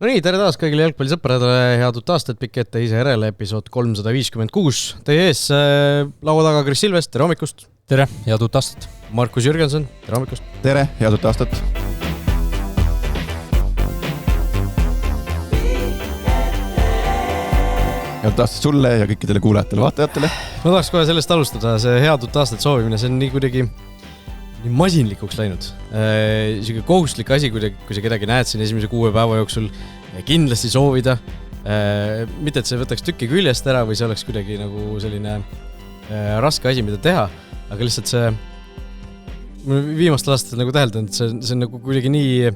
No nii, tere taas kõigile jalgpallisõpradele, head uut aastat, pikk ette ise järele, episood 356. Teie ees laua taga Kris Silvest, tere hommikust. Tere, head uut aastat. Markus Jürgenson, tere hommikust. Tere, head uut aastat. Head uut aastat sulle ja kõikidele kuulajatele, vaatajatele. Ma tahaks kohe sellest alustada, see head uut aastat soovimine, see on nii kuidagi nii masinlikuks läinud. Isegi kohustuslik asi, kui sa kedagi näed siin esimese 6 päeva jooksul, kindlasti soovida. Mitte, et see võtaks tükki küljest ära või see oleks kuidagi nagu selline raske asi, mida teha, aga lihtsalt see viimastel aastatel nagu täheldanud, see on nagu kuidagi nii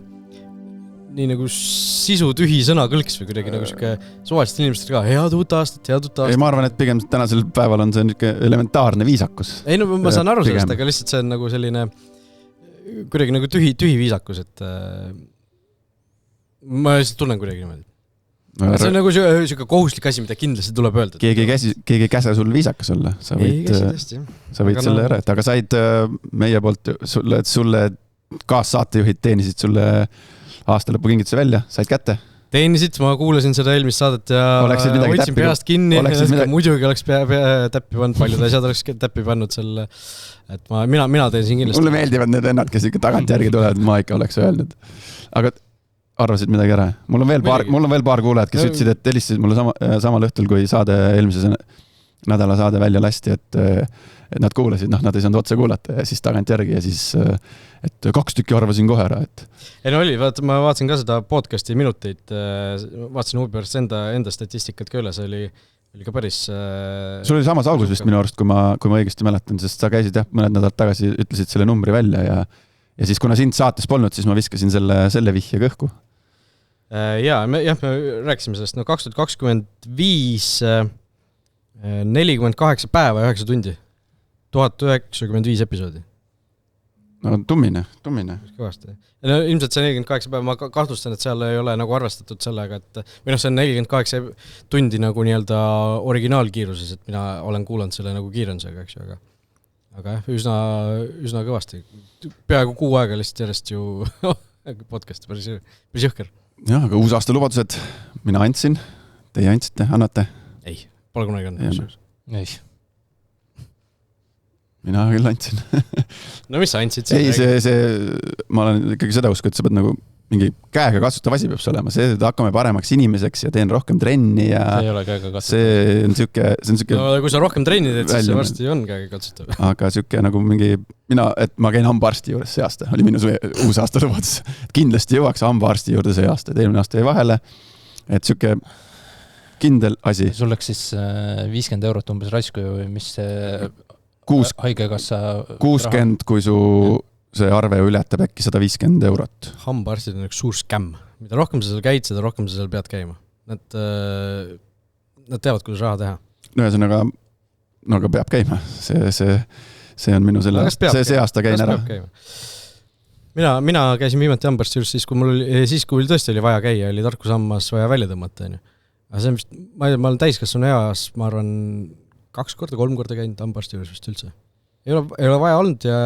nagu sisutühi sõna kõlks või kuidagi nagu siuke suvalist inimestel ka, head uut aastat. Ei, ma arvan, et pigem tänasel päeval on see elementaarne viisakus. Ei, no ma saan aru sellest, aga lihtsalt see on nagu selline kuidagi nagu tühi viisakus, et ma lihtsalt tunnen kuidagi niimoodi. See on nagu siuke kohustuslik asi, mida kindlasti tuleb öelda. Keegi käse sul viisakas olla. Sa võid selle ära, aga said meie poolt sulle kaassaatejuhid teenisid sulle aasta lõpu kingituse välja, said kätte? Teenisid, ma kuulasin seda eelmist saadet ja võtsin peast kinni, muidugi oleks täppi pannud, paljud asjad oleks täppi pannud selle, et mina teen siin kindlasti. Mulle meeldivad need vennad, kes ikka tagantjärgi tulevad, ma ikka oleks öelnud. Aga arvasid midagi ära? Mul on veel paar kuulajad, kes ütlesid, et helistasid mulle samal õhtul, kui saade eelmise nädala saade välja lasti, et nad kuulasid, nad ei saanud otse kuulata ja siis tagantjärgi ja siis et 2 tükki arvasin kohe ära. Ei no oli, ma vaatasin ka seda podcasti minuteid, vaatasin huvi pärast enda statistikat ka üle, see oli ka päris... Sul oli samas augus vist minu arust, kui ma õigesti mäletan, sest sa käisid mõned nädalad tagasi, ütlesid selle numbri välja ja siis kuna sind saates polnud, siis ma viskasin selle vihje kõhku. Me rääkisime sellest, 2025 48 päeva ja 9 tundi. 1095 episoodi. No tummine. Kõvasti. No, ilmselt see 48 päeva, ma kahtlustan, et seal ei ole nagu arvestatud sellega, et või see on 48 tundi nagu nii-öelda originaalkiiruses, et mina olen kuulanud selle nagu kiirendusega, eks ju, aga üsna kõvasti. Peaaegu 6 aega lihtsalt järjest ju podcasti, päris jõhker. Jah, aga uus aasta lubadused mina andsin, teie andsite, annate? Ei, pole kunagi andnud. Ei. Mina küll andsin. No mis sa andsid? Ei, ma olen ikkagi seda usku, et sa pead nagu mingi käega kasutav asi peab see olema. See, et hakkame paremaks inimeseks ja teen rohkem trenni ja see ei ole käega kasutav. See on siuke... No kui sa rohkem trenni teed, siis see varsti on käega kasutav. Aga siuke nagu mingi... et ma käin hambaarsti juures see aasta. Oli minu uus aasta lubadus. Kindlasti jõuaks hambaarsti juurde see aasta. Eelmine aasta jäi vahele. Et siuke kindel asi. Sul läks siis 50 eurot umbes raisku või mis see... haigekassa 60, kui su see arve ületab äkki 150 eurot. Hambaarstid on üks suur skämm. Mida rohkem sa seal käid, seda rohkem sa seal pead käima. Nad teavad, kuidas raha teha. No ühesõnaga, aga peab käima. See on minu see aasta käin ära. Mina käisin viimati hambaarsti juures siis, kui tõesti oli vaja käia, oli tarkusammas vaja välja tõmmata. Aga see, ma olen täiskasvanu eas, ma arvan, 2 korda, 3 korda käinud hambaarsti juures vist üldse. Ei ole vaja olnud ja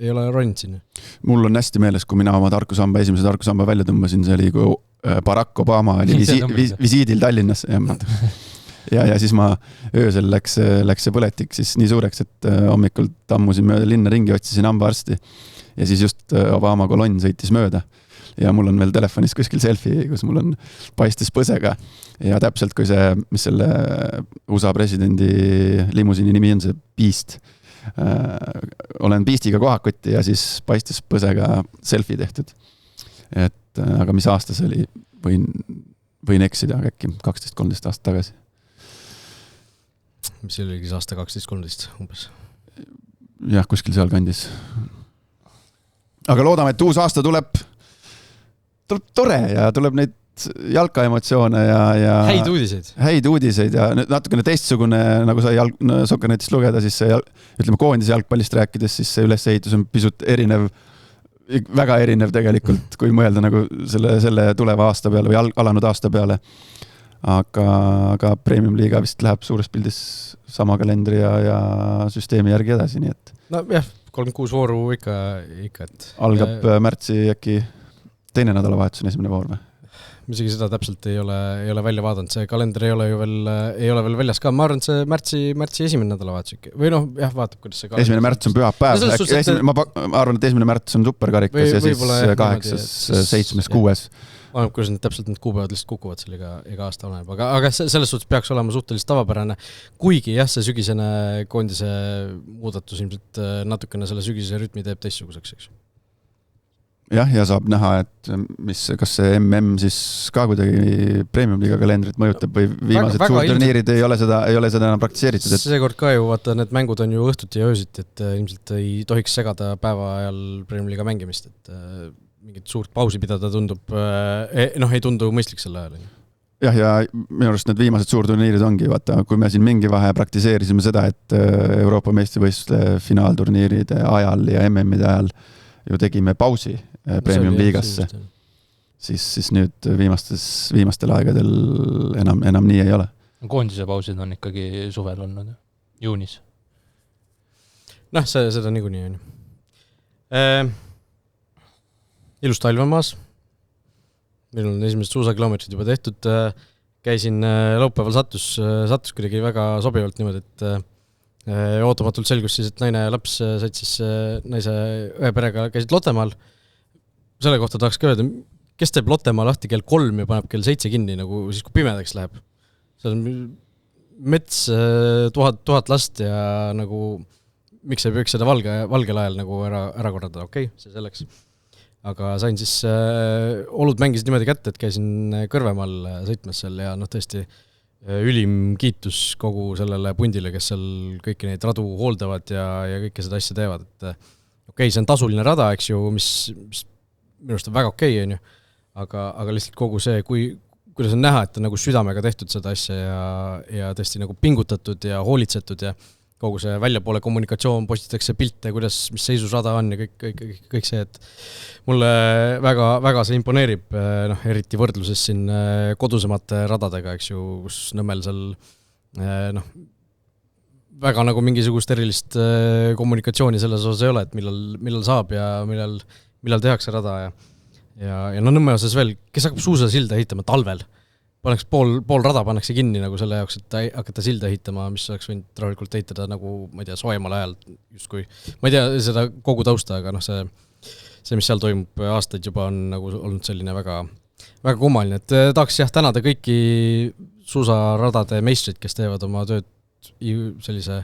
ei ole roninud sinna. Mul on hästi meeles, kui mina oma esimese tarkusamba välja tõmbasin, see oli, kui Barack Obama oli visiidil Tallinnas. Ja siis ma öösel läks see põletik siis nii suureks, et hommikul tammusin mööda linna ringi, otsisin hambaarsti ja siis just Obama kolonn sõitis mööda. Ja mul on veel telefonis kuskil selfie, kus mul on paistis põsega ja täpselt kui see, mis selle USA presidendi limusiini nimi on, see Beast. Olen Beastiga kohakotti ja siis paistis põsega selfie tehtud. Aga mis aasta see oli, võin eksida äkki 12-13 aastat tagasi. Mis see oligi aasta 12-13 umbes? Jah, kuskil seal kandis. Aga loodame, et uus aasta tuleb tore ja tuleb neid jalkaemotsioone ja häid uudiseid ja natukene teistsugune, nagu sai Sokkernetist lugeda, siis see, ütleme, koondise jalgpallist rääkides, siis see ülesehitus on pisut erinev, väga erinev tegelikult, kui mõelda nagu selle tuleva aasta peale või alanud aasta peale. Aga Premium Liiga vist läheb suures pildis sama kalendri ja süsteemi järgi edasi, nii et... No jah, 36 vooru ikka et... Algab märtsi äkki teine nädalavahetus on esimene voor või? isegi seda täpselt ei ole välja vaadanud, see kalender ei ole ju veel väljas ka, ma arvan, et see märtsi esimene nädalavahetus või noh, jah, vaatab, kuidas see 1. märts on pühapäev, ma arvan, et 1. märts on superkarikas ja siis 8., 7., 6. Vanem, kuidas need täpselt need kuupäevad lihtsalt kukuvad seal iga aasta oleneb, aga selles suhtes peaks olema suhteliselt tavapärane, kuigi jah, see sügisene koondise muudatus ilmselt natukene selle sügisese rütmi teeb teistsuguseks, eks. Jah, ja saab näha, et kas see MM siis ka kuidagi premium-liiga kalendrit mõjutab või viimased suurturniirid ei ole seda enam praktiseeritud. Seekord ka ju, vaata, need mängud on ju õhtuti ja öösiti, et ilmselt ei tohiks segada päeva ajal premium-liiga mängimist, et mingit suurt pausi pidada tundub, ei tundu mõistlik selle ajal. Jah, ja minu arust need viimased suurturniirid ongi, vaata, kui me siin mingi vahe praktiseerisime seda, et Euroopa meistrivõistluste finaalturniiride ajal ja MM-ide ajal ju tegime pausi premium-liigasse, siis nüüd viimastel aegadel enam nii ei ole. Koondise pausid on ikkagi suvel olnud, juunis. Seda niikuinii on. Ilus talv on maas. Meil on esimesed suusakilomeetrid juba tehtud. Käisin laupäeval sattus kuidagi väga sobivalt niimoodi, et ootamatult selgus siis, et naine ja laps said siis naise ühe perega käisid Lottemaal. Selle kohta tahaks ka öelda, kes teeb Lottemaa lahti kell 3 ja paneb kell 7 kinni, nagu siis kui pimedaks läheb. See on mets 1000 last ja nagu miks ei püüks seda valgel ajal nagu ära korrada, okei, see selleks. Aga sain siis, olud mängisid niimoodi kätte, et käisin Kõrvemaal sõitmas seal ja tõesti ülim kiitus kogu sellele pundile, kes seal kõiki neid radu hooldavad ja kõike seda asja teevad. Et okei, see on tasuline rada, eks ju, mis minu arust on väga okei, on ju, aga lihtsalt kogu see, kuidas on näha, et on nagu südamega tehtud seda asja ja tõesti nagu pingutatud ja hoolitsetud ja kogu see väljapoole kommunikatsioon, postitakse pilte, mis seisus rada on ja kõik see, et mulle väga, väga see imponeerib, eriti võrdluses siin kodusemate radadega, eks ju, kus Nõmmel seal väga nagu mingisugust erilist kommunikatsiooni selles osas ei ole, et millal saab ja millal tehakse rada ja Nõmme osas veel, kes hakkab suusasilda ehitama talvel, paneks pool rada pannakse kinni nagu selle jaoks, et hakata silda ehitama, mis oleks võinud rahulikult ehitada nagu, ma ei tea, soemal ajal justkui. Ma ei tea seda kogu tausta, aga see, mis seal toimub aastaid juba on nagu olnud selline väga, väga kummaline. Et tahaks tänada kõiki suusaradade meistrid, kes teevad oma tööd sellise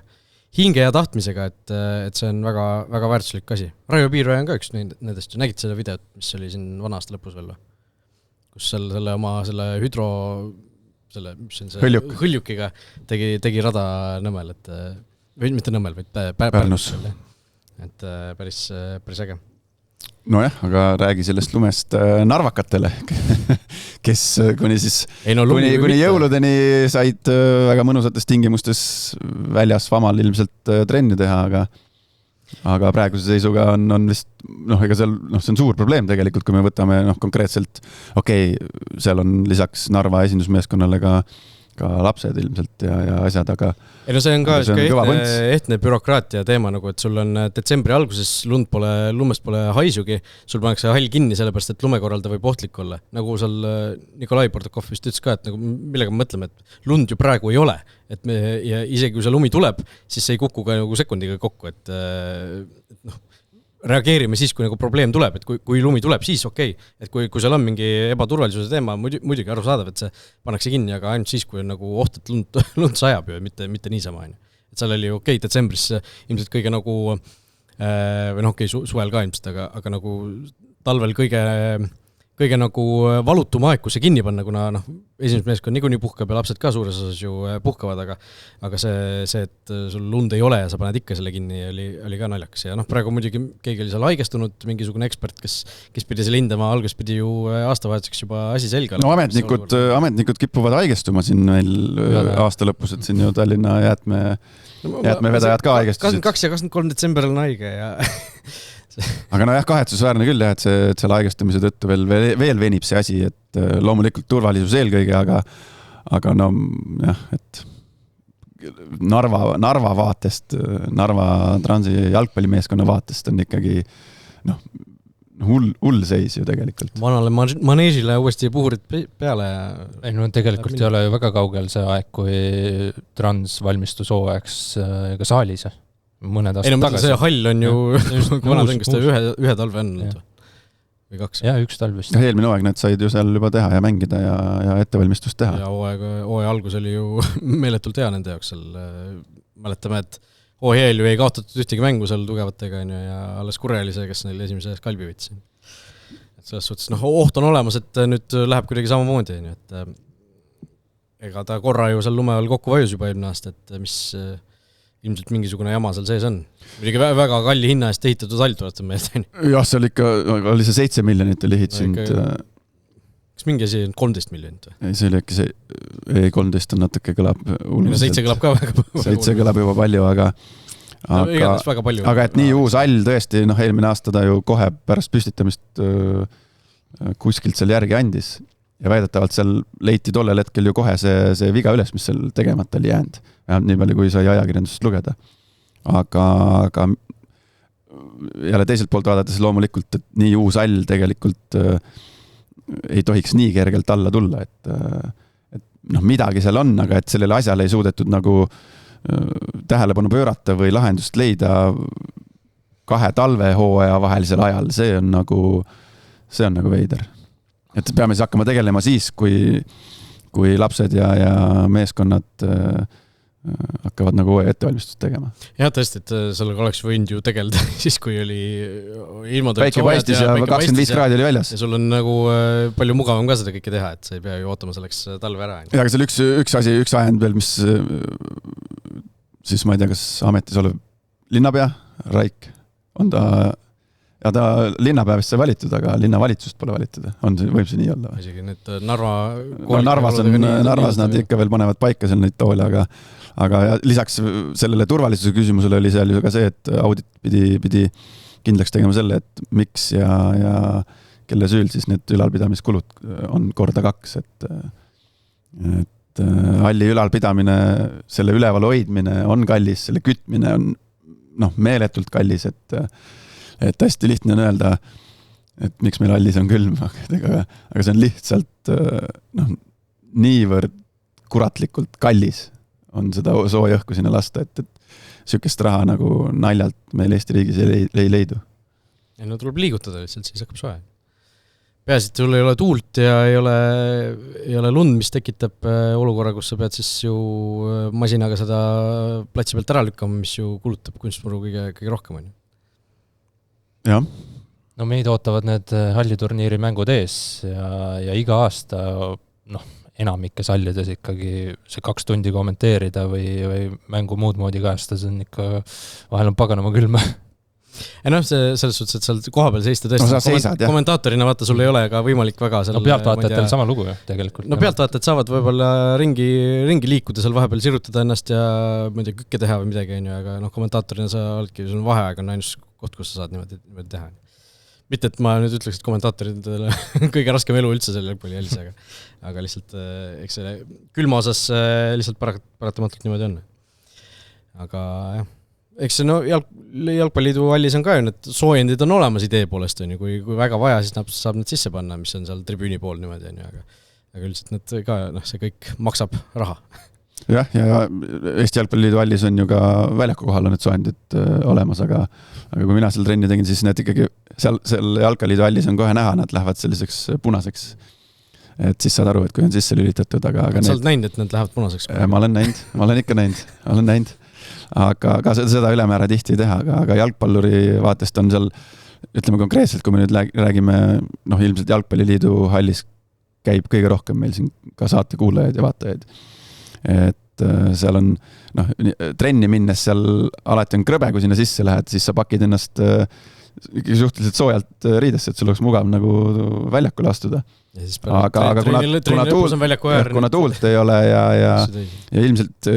hinge ja tahtmisega, et see on väga, väga väärtuslik asi. Raivo Piirvaja on ka üks nendest. Nägid seda videot, mis oli siin vana aasta lõpus veel või? Kus selle hüdro, mis on see hõljukiga tegi rada Nõmmel, või mitte Nõmmel, vaid Pärnus. Et päris äge. Nojah, aga räägi sellest lumest narvakatele, kes kuni jõuludeni said väga mõnusates tingimustes väljas Vamal ilmselt trenni teha, aga praeguse seisuga on vist, ega seal, see on suur probleem tegelikult, kui me võtame konkreetselt, seal on lisaks Narva esindusmeeskonnale ka lapsed ilmselt ja asjad, aga see on ka ehtne bürokraatia teema, nagu, et sul on detsembri alguses lumest pole haisugi, sul pannakse hall kinni sellepärast, et lumekorralda võib ohtlik olla. Nagu seal Nikolai Bordakov vist ütles ka, et nagu, millega me mõtleme, et lund ju praegu ei ole, ja isegi kui see lumi tuleb, siis see ei kuku ka nagu sekundiga kokku, et reageerime siis, kui nagu probleem tuleb, et kui lumi tuleb, siis okei. Et kui seal on mingi ebaturvalisuse teema, muidugi aru saadav, et see pannakse kinni, aga ainult siis, kui on nagu oht, et lund sajab ju, mitte niisama. Et seal oli detsembris ilmselt kõige nagu, või suvel ka ilmselt, aga nagu talvel kõige nagu valutum aeg, kus see kinni panna, kuna esimesmeeskond niikuinii puhkab ja lapsed ka suures osas ju puhkavad, aga see, et sul lund ei ole ja sa paned ikka selle kinni, oli ka naljakas. Ja praegu muidugi keegi oli seal haigestunud, mingisugune ekspert, kes pidi selle hindama, algus pidi ju aastavahetuseks juba asi selga. Ametnikud kippuvad haigestuma siin meil aasta lõpus, et siin ju Tallinna jäätmevedajad ka haigestusid. 22 ja 23 detsember on haige ja aga kahetsusväärne küll jah, et selle haigestumise tõttu veel venib see asi, et loomulikult turvalisus eelkõige, aga et Narva vaatest, Narva Transi jalgpallimeeskonna vaatest on ikkagi hull seis ju tegelikult. Vanale maneesile uuesti puhurid peale. Ei, no tegelikult ei ole ju väga kaugel see aeg, kui Trans valmistus hooajaks ka saalis. Mõned aastad tagasi. See hall on ju vanad on, kas ta ühe talve on või 2? Jaa, 1 talv vist. Eelmine hooaeg need said ju seal juba teha ja mängida ja ettevalmistust teha. Ja hooaja algus oli ju meeletult hea nende jaoks seal. Mäletame, et OHL ju ei kaotatud ühtegi mängu seal tugevatega ja alles Kurre oli see, kes neil esimese skalbi võttis. Et selles suhtes, oht on olemas, et nüüd läheb kuidagi samamoodi, et ega ta korra ju seal lume all kokku vajus juba eelmine aasta, et mis ilmselt mingisugune jama seal sees on. Muidugi väga kalli hinna eest ehitatud hall tuletab meelde. Jah, seal ikka oli see 7 miljonit oli ehitanud. Kas mingi asi on 13 miljonit? Ei, see oli äkki see 13 on natuke kõlab. 7 kõlab ka väga palju. 7 kõlab juba palju, aga et nii uus hall tõesti, eelmine aasta ta ju kohe pärast püstitamist kuskilt seal järgi andis ja väidetavalt seal leiti tollel hetkel ju kohe see viga üles, mis seal tegemata oli jäänud. Vähemalt nii palju, kui sai ajakirjandust lugeda. Aga jälle teiselt poolt vaadates loomulikult, et nii uus hall tegelikult ei tohiks nii kergelt alla tulla, et midagi seal on, aga et sellele asjale ei suudetud nagu tähelepanu pöörata või lahendust leida 2 talvehooaja vahelisel ajal, see on nagu veider. Et peame siis hakkama tegelema siis, kui lapsed ja meeskonnad hakkavad nagu ettevalmistust tegema. Jah, tõesti, et sellega oleks võinud ju tegeleda siis, kui oli ilmad päike paistis ja 25 kraadi oli väljas. Ja sul on nagu palju mugavam ka seda kõike teha, et sa ei pea ju ootama selleks talve ära. Ja aga seal üks ajend veel, mis siis ma ei tea, kas ametis olev linnapea, Raik, on ta linnapäevist sai valitud, aga linnavalitsust pole valitud. Võib see nii olla? Isegi need Narva... Narvas nad ikka veel panevad paika seal neid toole, aga lisaks sellele turvalisuse küsimusele oli seal ju ka see, et audit pidi kindlaks tegema selle, et miks ja kelle süül siis need ülalpidamiskulud on korda 2, et halli ülalpidamine, selle üleval hoidmine on kallis, selle kütmine on meeletult kallis, et hästi lihtne on öelda, et miks meil hallis on külm, aga see on lihtsalt niivõrd kuratlikult kallis on seda sooja õhku sinna lasta, et sükest raha nagu naljalt meil Eesti riigis ei leidu. Ja tuleb liigutada lihtsalt, siis hakkab soe. Peaasi, et sul ei ole tuult ja ei ole lund, mis tekitab olukorra, kus sa pead siis ju masinaga seda platsi pealt ära lükkama, mis ju kulutab kunstmuru kõige rohkem. Jah. No meid ootavad need halliturniiri mängud ees ja iga aasta enamikes hallides ikkagi see 2 tundi kommenteerida või mängu muud moodi kajastada, see on ikka vahel on paganama külma. Ja selles suhtes, et seal koha peal seista tõesti kommentaatorina vaata, sul ei ole ka võimalik väga seal... pealtvaatajatele sama lugu ju tegelikult. Pealtvaatajad saavad võib-olla ringi liikuda seal vahepeal sirutada ennast ja ma ei tea, kükke teha või midagi, aga kommentaatorina sa oledki, sul vaheaeg on ainus koht, kus sa saad niimoodi teha. Mitte, et ma nüüd ütleks, et kommentaatoridele kõige raskem elu üldse selle jalgpalli jälise, aga lihtsalt eks selle külma osas lihtsalt paratamatult niimoodi on. Aga jah, eks see jalgpalliliidu hallis on ka ju, need soojendid on olemas idee poolest, kui väga vaja, siis saab need sisse panna, mis on seal tribüüni pool niimoodi, aga üldiselt need ka, see kõik maksab raha. Jah, ja Eesti jalgpalliliidu hallis on ju ka väljaku kohal on need soojendid olemas, aga kui mina seal trenni tegin, siis need ikkagi seal jalgpalliliidu hallis on kohe näha, nad lähevad selliseks punaseks. Et siis saad aru, et kui on sisse lülitatud, aga sa oled näinud, et need lähevad punaseks? Ma olen ikka näinud. Aga seda ülemäära tihti ei teha, aga jalgpalluri vaatest on seal, ütleme konkreetselt, kui me nüüd räägime, ilmselt jalgpalliliidu hallis käib kõige rohkem meil siin ka saate kuulajaid ja vaatajaid. Et seal on, trenni minnes seal alati on krõbe, kui sinna sisse lähed, siis sa pakid ennast suhteliselt soojalt riidesse, et sul oleks mugav nagu väljakule astuda. Aga kuna tuult ei ole ja ilmselt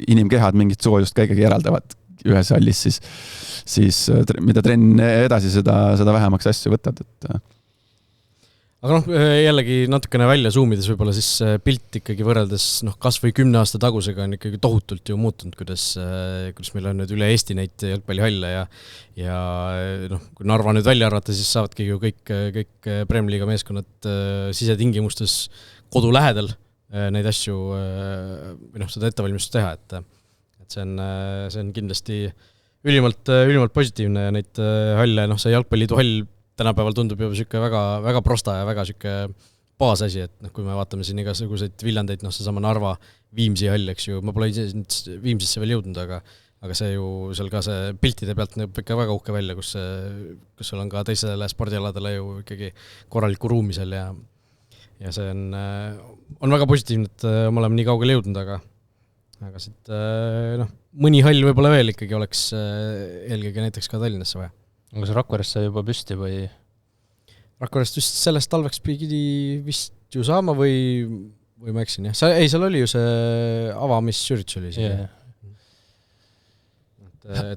inimkehad mingit soojust ka ikkagi eraldavad ühes hallis, siis mida trenn edasi, seda vähemaks asju võtad. aga jällegi natukene välja zoomides võib-olla siis pilt ikkagi võrreldes kas või 10 aasta tagusega on ikkagi tohutult ju muutunud, kuidas meil on nüüd üle Eesti neid jalgpallihalle ja kui Narva nüüd välja arvata, siis saavadki ju kõik Premier Liiga meeskonnad sisetingimustes kodu lähedal neid asju või seda ettevalmistust teha, et see on kindlasti ülimalt positiivne ja neid halle, see jalgpalliliidu hall tänapäeval tundub juba siuke väga, väga prosta ja väga siuke baasasi, et kui me vaatame siin igasuguseid Viljandeid, seesama Narva Viimsi hall, eks ju, ma pole ise Viimsisse veel jõudnud, aga see ju seal ka see piltide pealt näeb ikka väga uhke välja, kus sul on ka teisele spordialadele ju ikkagi korraliku ruumi seal ja see on väga positiivne, et me oleme nii kaugele jõudnud, aga siit mõni hall võib-olla veel ikkagi oleks eelkõige näiteks ka Tallinnasse vaja. Kas Rakveresse juba püsti või? Rakverest vist sellest talveks pidi vist ju saama või ma eksin, jah? Seal oli ju see avamisüritus oli siin. Yeah.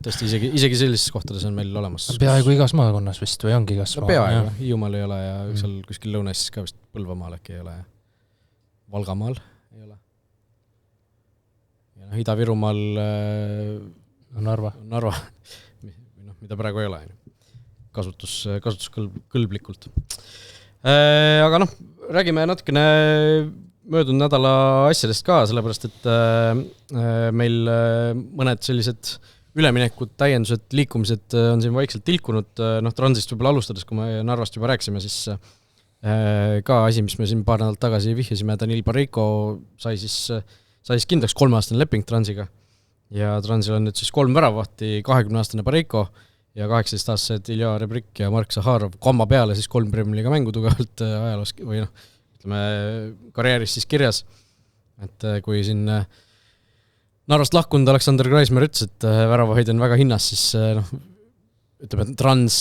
Tõesti, isegi sellises kohtades on meil olemas. Peaaegu igas maakonnas vist või ongi igas maal? Peaaegu, Hiiumaal ei ole ja seal kuskil Lõuna-Eestis ka vist Põlvamaal äkki ei ole. Valgamaal ei ole. Ja Ida-Virumaal Narva, mida praegu ei ole. Kasutuskõlblikult. Aga räägime natukene möödunud nädala asjadest ka, sellepärast et meil mõned sellised üleminekud, täiendused, liikumised on siin vaikselt tilkunud. Transist võib-olla alustades, kui me Narvast juba rääksime, siis ka asi, mis me siin paar nädalat tagasi vihjasime, Danil Bareiko sai siis kindlaks 3-aastane leping Transiga ja Transil on nüüd siis 3 väravahti, 20-aastane Bareiko ja 18-aastased Ilja Rebrik ja Mark Zaharov komma peale siis 3 Premier Liiga mängu tugevalt ajaloos või ütleme karjääris siis kirjas, et kui siin Narvast lahkunud Aleksander Kreismer ütles, et väravahoid on väga hinnas, siis ütleme, et Trans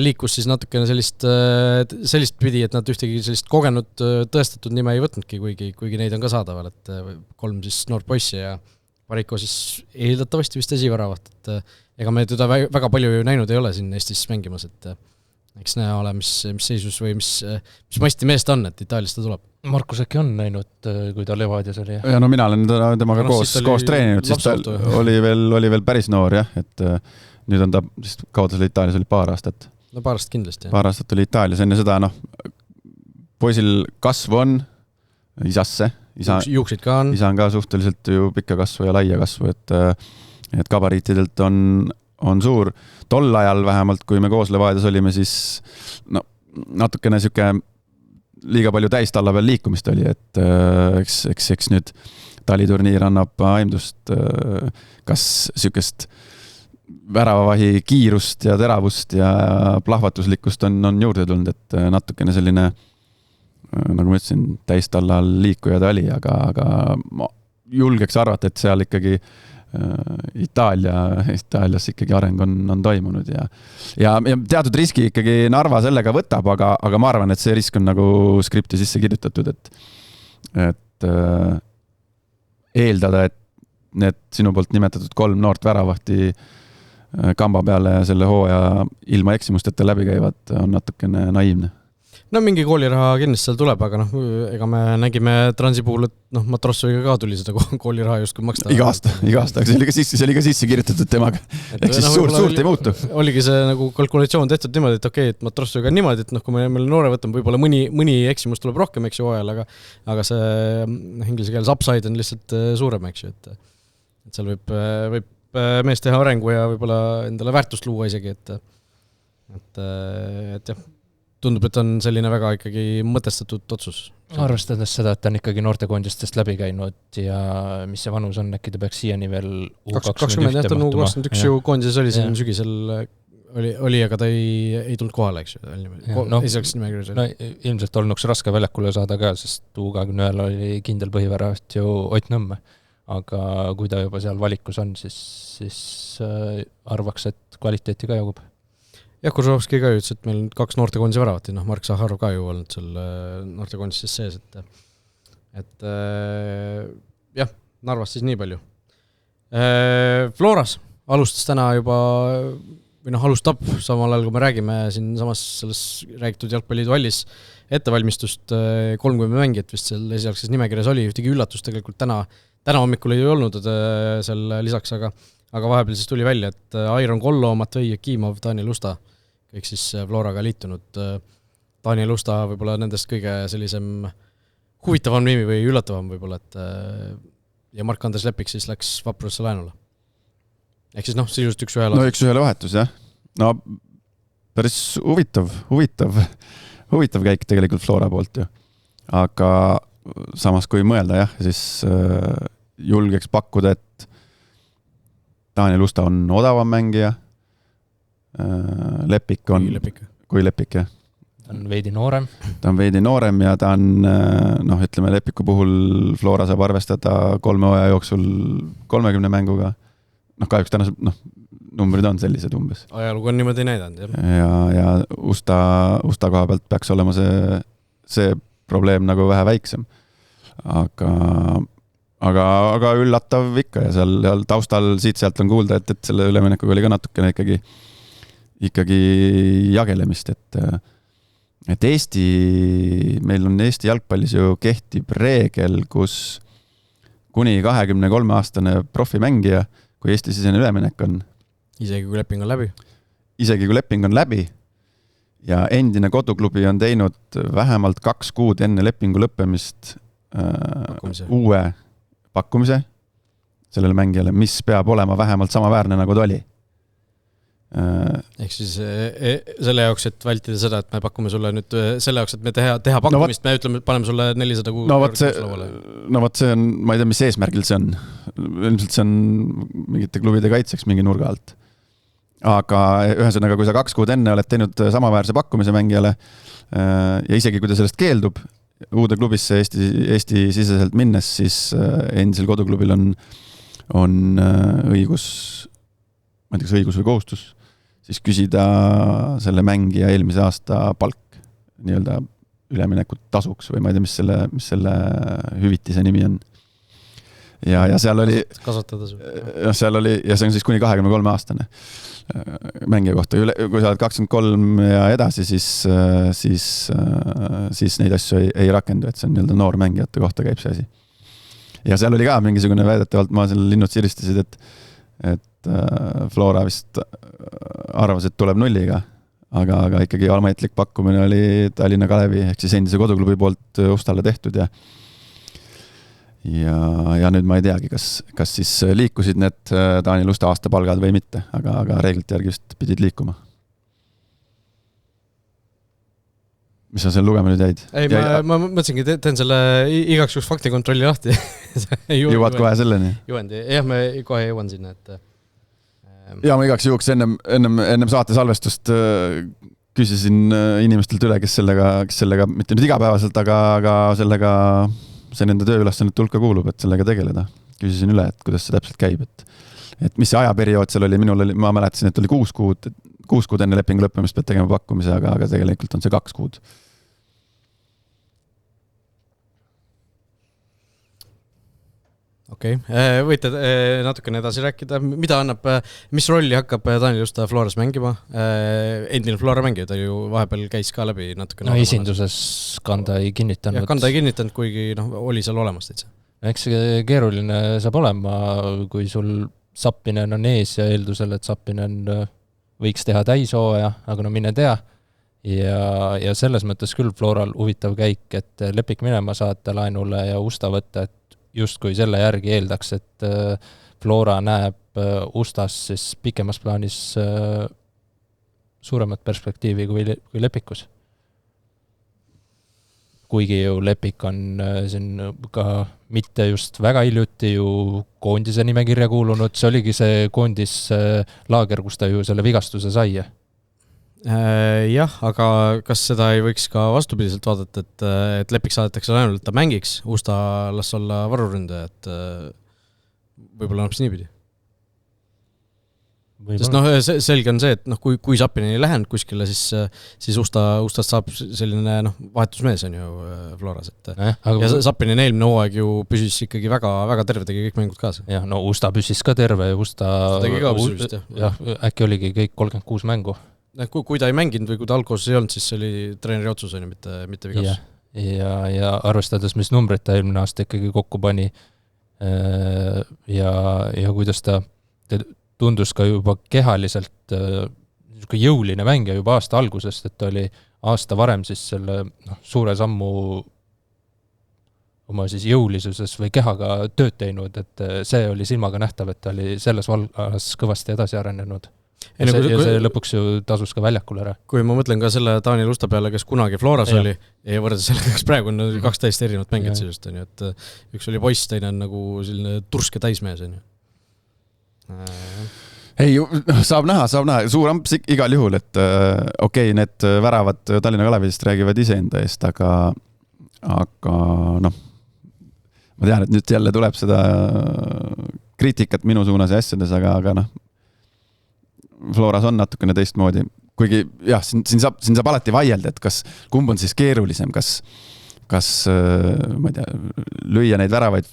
liikus siis natukene sellist pidi, et nad ühtegi sellist kogenud tõestatud nime ei võtnudki, kuigi neid on ka saadaval, et 3 siis noort poissi ja Bareiko siis eeldatavasti vist esiväravat, et ega me teda väga palju ju näinud ei ole siin Eestis mängimas, et eks näe ole, mis seisus või mis masti meest on, et Itaaliast ta tuleb. Markus äkki on näinud, kui ta Levadias oli? Ja mina olen temaga koos treeninud, siis ta oli veel päris noor, jah, et nüüd on ta, siis kauda selle Itaalias oli paar aastat. No paar aastat kindlasti, jah. Paar aastat oli Itaalias, enne seda, poisil kasvu on isasse. Juuksid ka on. Isa on ka suhteliselt ju pikka kasvu ja laia kasvu, et gabariitidelt on suur. Tol ajal vähemalt, kui me koos Levadias olime, siis natukene siuke liiga palju täistalla peal liikumist oli, et eks nüüd taliturniir annab aimdust, kas siukest väravavahi kiirust ja teravust ja plahvatuslikkust on juurde tulnud, et natukene selline, nagu ma ütlesin, täistallal liikuja ta oli, aga ma julgeks arvata, et seal ikkagi Itaalias ikkagi areng on toimunud ja teatud riski ikkagi Narva sellega võtab, aga ma arvan, et see risk on nagu skripti sisse kirjutatud, et eeldada, et need sinu poolt nimetatud 3 noort väravahti kamba peale selle hooaja ilma eksimusteta läbi käivad, on natukene naiivne. No mingi kooliraha kindlasti seal tuleb, aga ega me nägime Transi puhul, et Matrossoviga ka tuli seda kooliraha just kui maksta. Iga aasta, see oli ka sisse kirjutatud temaga. Ehk siis suurt ei muutu. Oligi see nagu kalkulatsioon tehtud niimoodi, et okei, et Matrossoviga on niimoodi, et kui me noore võtame, võib-olla mõni eksimus tuleb rohkem, eks ju, hooajal, aga see inglise keeles upside on lihtsalt suurem, eks ju, et seal võib mees teha arengu ja võib-olla endale väärtust luua isegi, et jah, tundub, et on selline väga ikkagi mõtestatud otsus. Arvestades seda, et ta on ikkagi noortekoondistest läbi käinud ja mis see vanus on, äkki ta peaks siiani veel U21 mahtuma. U21 ju koondises oli siin sügisel oli, aga ta ei tulnud kohale, eks ju. Ilmselt olnuks raske väljakule saada ka, sest U21 oli kindel põhiväravat ju Ott Nõmme. Aga kui ta juba seal valikus on, siis arvaks, et kvaliteeti ka jagub. Jah, Kurzovski ka ütles, et meil 2 noortekoondise väravati, Mark Zaharov ka ju olnud seal noortekoondises sees, et jah, Narvast siis nii palju. Floras alustas täna juba või alustab samal ajal, kui me räägime siin samas selles räägitud jalgpalliliidu hallis ettevalmistust 30 mängijat vist seal esialgses nimekirjas oli, ühtegi üllatust tegelikult täna hommikul ei olnud seal lisaks, aga vahepeal siis tuli välja, et Airon Kollo, Matvei Jakimov, Daniel Usta, kõik siis Floraga liitunud. Daniel Usta võib-olla nendest kõige sellisem huvitavam nimi või üllatavam võib-olla, et ja Mark-Andres Lepik siis läks Vaprusesse laenule. Ehk siis sisuliselt üks ühele. No üks ühele vahetus, jah. No päris huvitav käik tegelikult Flora poolt ju. Aga samas kui mõelda, jah, siis julgeks pakkuda, et Daniel Usta on odavam mängija, Lepik on kui Lepik, jah. Ta on veidi noorem. Ta on veidi noorem ja ta on, ütleme, Lepiku puhul Flora saab arvestada 3 hooaja jooksul 30 mänguga. Kahjuks tänased, numbrid on sellised umbes. Ajalugu on niimoodi näidanud, jah. Ja Usta koha pealt peaks olema see probleem nagu vähe väiksem. Aga üllatav ikka ja seal taustal siit-sealt on kuulda, et selle üleminekuga oli ka natukene ikkagi jagelemist, et meil on Eesti jalgpallis ju kehtib reegel, kus kuni 23-aastane profimängija, kui Eesti-sisene üleminek on. Isegi kui leping on läbi ja endine koduklubi on teinud vähemalt 2 kuud enne lepingu lõppemist uue pakkumise sellele mängijale, mis peab olema vähemalt samaväärne nagu ta oli. Ehk siis selle jaoks, et vältida seda, et me pakume sulle nüüd selle jaoks, et me teha pakkumist, me ütleme, et paneme sulle 400 kuu lauale. See on, ma ei tea, mis eesmärgil see on. Ilmselt see on mingite klubide kaitseks mingi nurga alt. Aga ühesõnaga, kui sa 2 kuud enne oled teinud samaväärse pakkumise mängijale ja isegi kui ta sellest keeldub uude klubisse Eesti siseselt minnes, siis endisel koduklubil on õigus, ma ei tea, kas õigus või kohustus, siis küsida selle mängija eelmise aasta palk nii-öelda üleminekut tasuks või ma ei tea, mis selle hüvitise nimi on. Ja seal oli seal oli, ja see on siis kuni 23-aastane mängija kohta. Kui sa oled 23 ja edasi, siis neid asju ei rakendu, et see on nii-öelda noor mängijate kohta käib see asi. Ja seal oli ka mingisugune väidetavalt, ma seal linnud siristasid, et Flora vist arvas, et tuleb nulliga, aga ikkagi ametlik pakkumine oli Tallinna Kalevi ehk siis endise koduklubi poolt Ustale tehtud ja nüüd ma ei teagi, kas siis liikusid need Daniel Usta aastapalgad või mitte, aga reeglite järgi vist pidid liikuma. Mis sa seal lugema nüüd jäid? Ei, ma mõtlesingi, teen selle igaks juks faktikontrolli lahti. Jõuad kohe selleni? Juhendi, jah, me kohe jõuan sinna, et ja ma igaks juhuks ennem saate salvestust küsisin inimestelt üle, kes sellega mitte nüüd igapäevaselt, aga sellega see nende tööülesannete hulka kuulub, et sellega tegeleda. Küsisin üle, et kuidas see täpselt käib, et mis see ajaperiood seal oli, ma mäletasin, et oli 6 kuud enne lepingu lõppemist pead tegema pakkumise, aga tegelikult on see 2 kuud. Okei, võite natukene edasi rääkida, mis rolli hakkab Daniel Usta Floras mängima? Endine Flora mängija, ta ju vahepeal käis ka läbi natukene. Esinduses kanda ei kinnitanud. Ja kanda ei kinnitanud, kuigi oli seal olemas täitsa. Eks see keeruline saab olema, kui sul Sappinen on ees ja eeldusel, et Sappinen võiks teha täishooja, aga mine tea. Ja selles mõttes küll Floral huvitav käik, et Lepik minema saata laenule ja Usta võtta, et just kui selle järgi eeldaks, et Flora näeb Ustas siis pikemas plaanis suuremat perspektiivi kui Lepikus. Kuigi ju Lepik on siin ka mitte just väga hiljuti ju koondise nimekirja kuulunud, see oligi see koondis laager, kus ta ju selle vigastuse sai. Jah, aga kas seda ei võiks ka vastupidiselt vaadata, et Lepik saadetakse ainult, et ta mängiks, Usta las olla varuründaja, et võib-olla on hoopis niipidi? Sest selge on see, et kui Sapinen ei lähenud kuskile, siis Ustast saab selline vahetusmees on ju Floras. Ja Sapinen eelmine hooaeg ju püsis ikkagi väga, väga terve, tegi kõik mängud kaasa. Jah, Usta püsis ka terve. Tegi ka püsivist, jah. Äkki oligi kõik 36 mängu. Kui ta ei mänginud või kui ta algkoosus ei olnud, siis see oli treeneri otsus, on ju, mitte vigas. Ja arvestades, mis numbrid ta eelmine aasta ikkagi kokku pani ja kuidas ta tundus ka juba kehaliselt jõuline mängija juba aasta algusest, et ta oli aasta varem siis selle suure sammu oma siis jõulisuses või kehaga tööd teinud, et see oli silmaga nähtav, et ta oli selles valgas kõvasti edasi arenenud. Ja see lõpuks ju tasus ka väljakul ära. Kui ma mõtlen ka selle Taani Lusta peale, kes kunagi Floras oli, ja võrdes sellega, kes praegu on 12 erinevat mängijat sellest, on ju, et üks oli poiss, teine on nagu selline turske täismees, on ju. Ei, saab näha, suur amps igal juhul, et okei, need väravad Tallinna Kalevist räägivad iseenda eest, aga ma tean, et nüüd jälle tuleb seda kriitikat minu suunas ja asjades, aga Floras on natukene teistmoodi, kuigi jah, siin saab alati vaielda, et kumb on siis keerulisem, kas ma ei tea, lüüa neid väravaid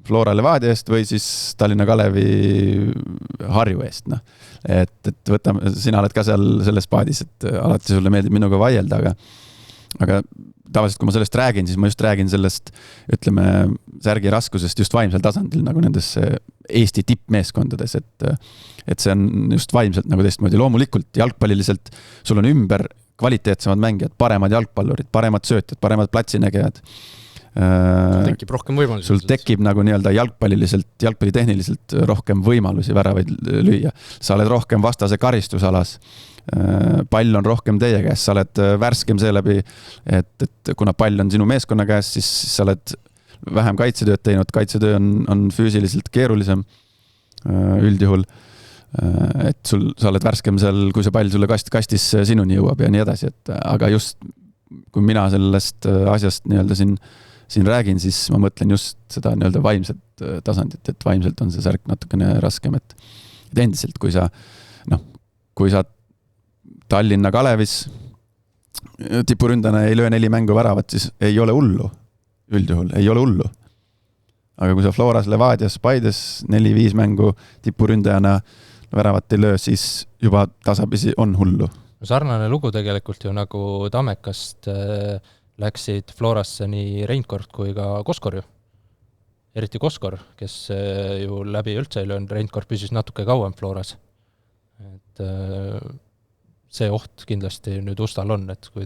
Flora Levadia eest või siis Tallinna Kalevi Harju eest. Et võtame, sina oled ka seal selles paadis, et alati sulle meeldib minuga vaielda, aga tavaliselt, kui ma sellest räägin, siis ma just räägin sellest, ütleme, särgi raskusest just vaimsel tasandil, nagu nendes Eesti tippmeeskondades, et see on just vaimselt nagu teistmoodi. Loomulikult jalgpalliliselt sul on ümber kvaliteetsemad mängijad, paremad jalgpallurid, paremad söötjad, paremad platsinägejad. Sul tekib rohkem võimalusi. Sul tekib nagu nii-öelda jalgpallitehniliselt rohkem võimalusi väravaid lüüa. Sa oled rohkem vastase karistusalas. Pall on rohkem teie käes, sa oled värskem seeläbi, et kuna pall on sinu meeskonna käes, siis sa oled vähem kaitsetööd teinud, kaitsetöö on füüsiliselt keerulisem üldjuhul, et sa oled värskem seal, kui see pall sulle kastis sinuni jõuab ja nii edasi, aga just kui mina sellest asjast nii-öelda siin räägin, siis ma mõtlen just seda nii-öelda vaimset tasandit, et vaimselt on see särk natukene raskem, et endiselt, kui sa Tallinna Kalevis tipuründana ei löö 4 mängu väravat, siis ei ole hullu. Üldjuhul ei ole hullu. Aga kui sa Floras, Levadias, Paides 4-5 mängu tipuründajana väravat ei löö, siis juba tasapisi on hullu. Sarnane lugu tegelikult ju nagu Tammekast läksid Florasse nii Reinkord kui ka Koskor ju. Eriti Koskor, kes ju läbi üldse ei löönud, Reinkord püsis natuke kauem Floras. Et see oht kindlasti nüüd Ustal on, et kui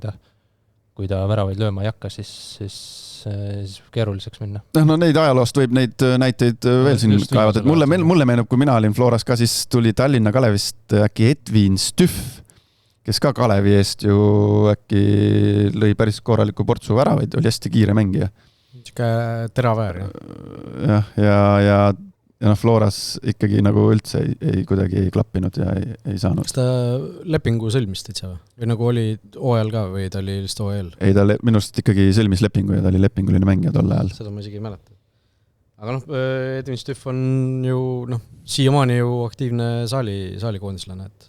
ta väravaid lööma ei hakka, siis keeruliseks minna. Neid ajaloost võib neid näiteid veel siin kaevata. Mulle meenub, kui mina olin Floras ka, siis tuli Tallinna Kalevist äkki Edwin Stüff, kes ka Kalevi eest ju äkki lõi päris korraliku portsu väravaid, oli hästi kiire mängija. Teraväär. Ja Floras ikkagi nagu üldse ei kuidagi ei klappinud ja ei saanud. Kas ta lepingu sõlmis täitsa või nagu oli OL ka või ta oli lihtsalt OL? Ei, ta minust ikkagi sõlmis lepingu ja ta oli lepinguline mängija tol ajal. Seda ma isegi ei mäleta. Aga Edwin Stüff on ju siiamaani ju aktiivne saalikoondislane, et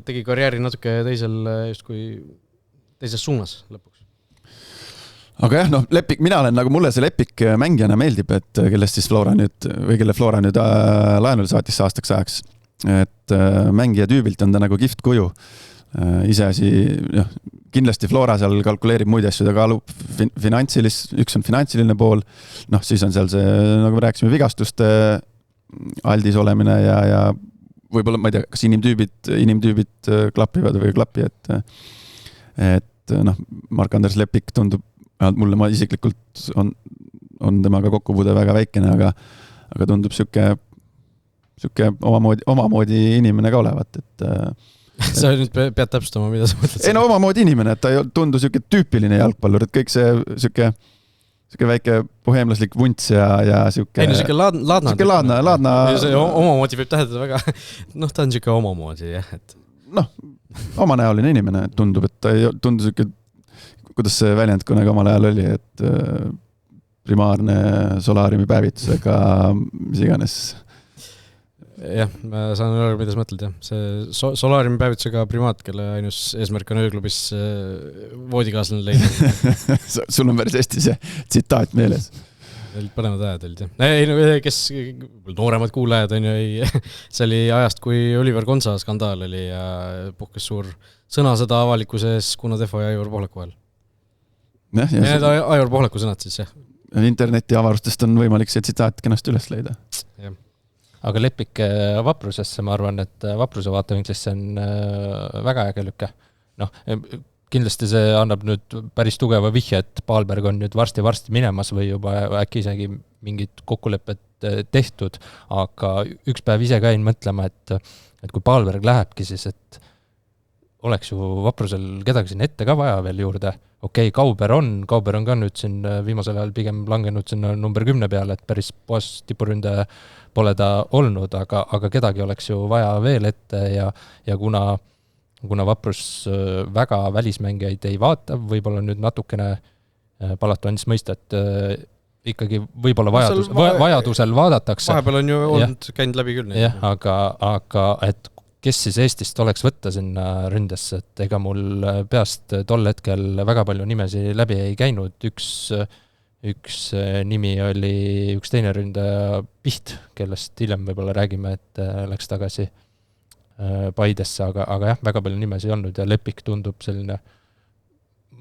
tegi karjääri natuke teises suunas lõpuks. Aga jah, mina olen nagu mulle see Lepik mängijana meeldib, et kellest siis Flora nüüd laenule saatis aastaks ajaks. Et mängija tüübilt on ta nagu kihvt kuju. Iseasi, kindlasti Flora seal kalkuleerib muid asju, ta kaalub üks on finantsiline pool, siis on seal see, nagu me rääkisime, vigastuste aldis olemine ja võib-olla, ma ei tea, kas inimtüübid klapivad või ei klapi, et Mark-Anders Lepik tundub, mulle ma isiklikult on temaga kokkupuude väga väikene, aga tundub siuke omamoodi inimene ka olevat, et sa nüüd pead täpsustama, mida sa mõtled? Ei omamoodi inimene, et ta ei tundu siuke tüüpiline jalgpallur, et kõik see siuke väike boheemlaslik vunts ja siuke... Ei, siuke laadna. Omamoodi võib tähendada väga... ta on siuke omamoodi, jah, et... omanäoline inimene tundub, et ta ei tundu siuke... Kuidas see väljend kunagi omal ajal oli, et primaarne solaariumi päevitusega mis iganes. jah, ma saan aru, mida sa mõtled, jah. See Solariumi päevitusega primaat, kelle ainus eesmärk on ööklubis voodikaaslane leida. Sul on päris hästi see tsitaat meeles. Põnevad ajad olid, jah. Ei, no, kes nooremad kuulajad on ju, see oli ajast, kui Oliver Konsa skandaal oli ja puhkes suur sõnasõda avalikkuses Kuno Tehvo ja Aivar Pohlaku vahel. Need Aivar Pohlaku sõnad siis, jah. Interneti avarustest on võimalik see tsitaat kenasti üles leida. Jah. Aga Lepik Vaprusesse, ma arvan, et Vapruse vaatevinklisse on väga äge lükke. Noh, kindlasti see annab nüüd päris tugeva vihje, et Paalberg on nüüd varsti minemas või juba äkki isegi mingid kokkulepped tehtud, aga üks päev ise käin mõtlema, et kui Paalberg lähebki, siis et oleks ju Vaprusel kedagi siin ette ka vaja veel juurde. Okei, Kauber on ka nüüd siin viimasel ajal pigem langenud sinna number 10 peale, et päris puhas tipuründe pole ta olnud, aga kedagi oleks ju vaja veel ette ja kuna Vaprus väga välismängijaid ei vaata, võib-olla nüüd natukene Palatu andis mõista, et ikkagi võib-olla vajadusel vaadatakse. Vahepeal on ju olnud käinud läbi küll. Jah, aga et kes siis Eestist oleks võtta sinna ründesse, et ega mul peast tol hetkel väga palju nimesi läbi ei käinud. Üks nimi oli üks teine ründaja Piht, kellest hiljem võib-olla räägime, et läks tagasi Paidesse, aga jah, väga palju nimesi ei olnud ja Lepik tundub selline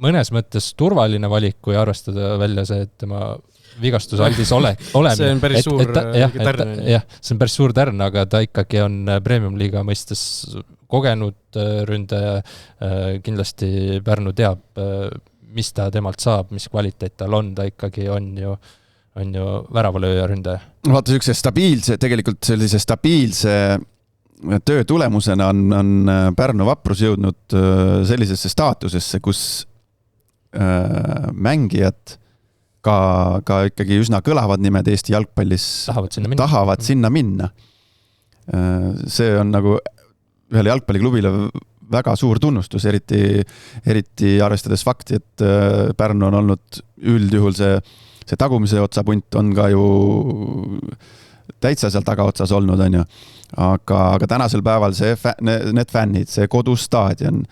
mõnes mõttes turvaline valik, kui arvestada välja see, et tema vigastusaldis olemine. See on päris suur tärn. Jah, see on päris suur tärn, aga ta ikkagi on Premium-liiga mõistes kogenud ründaja. Kindlasti Pärnu teab, mis ta temalt saab, mis kvaliteet tal on, ta ikkagi on ju väravalööja ründaja. Vaata, tegelikult sellise stabiilse töö tulemusena on Pärnu Vaprus jõudnud sellisesse staatusesse, kus mängijad ka ikkagi üsna kõlavad nimed Eesti jalgpallis tahavad sinna minna. See on nagu ühele jalgpalliklubile väga suur tunnustus, eriti arvestades fakti, et Pärnu on olnud üldjuhul see tagumise otsapunt on ka ju täitsa seal tagaotsas olnud, on ju. Aga tänasel päeval need fännid, see kodustaadion,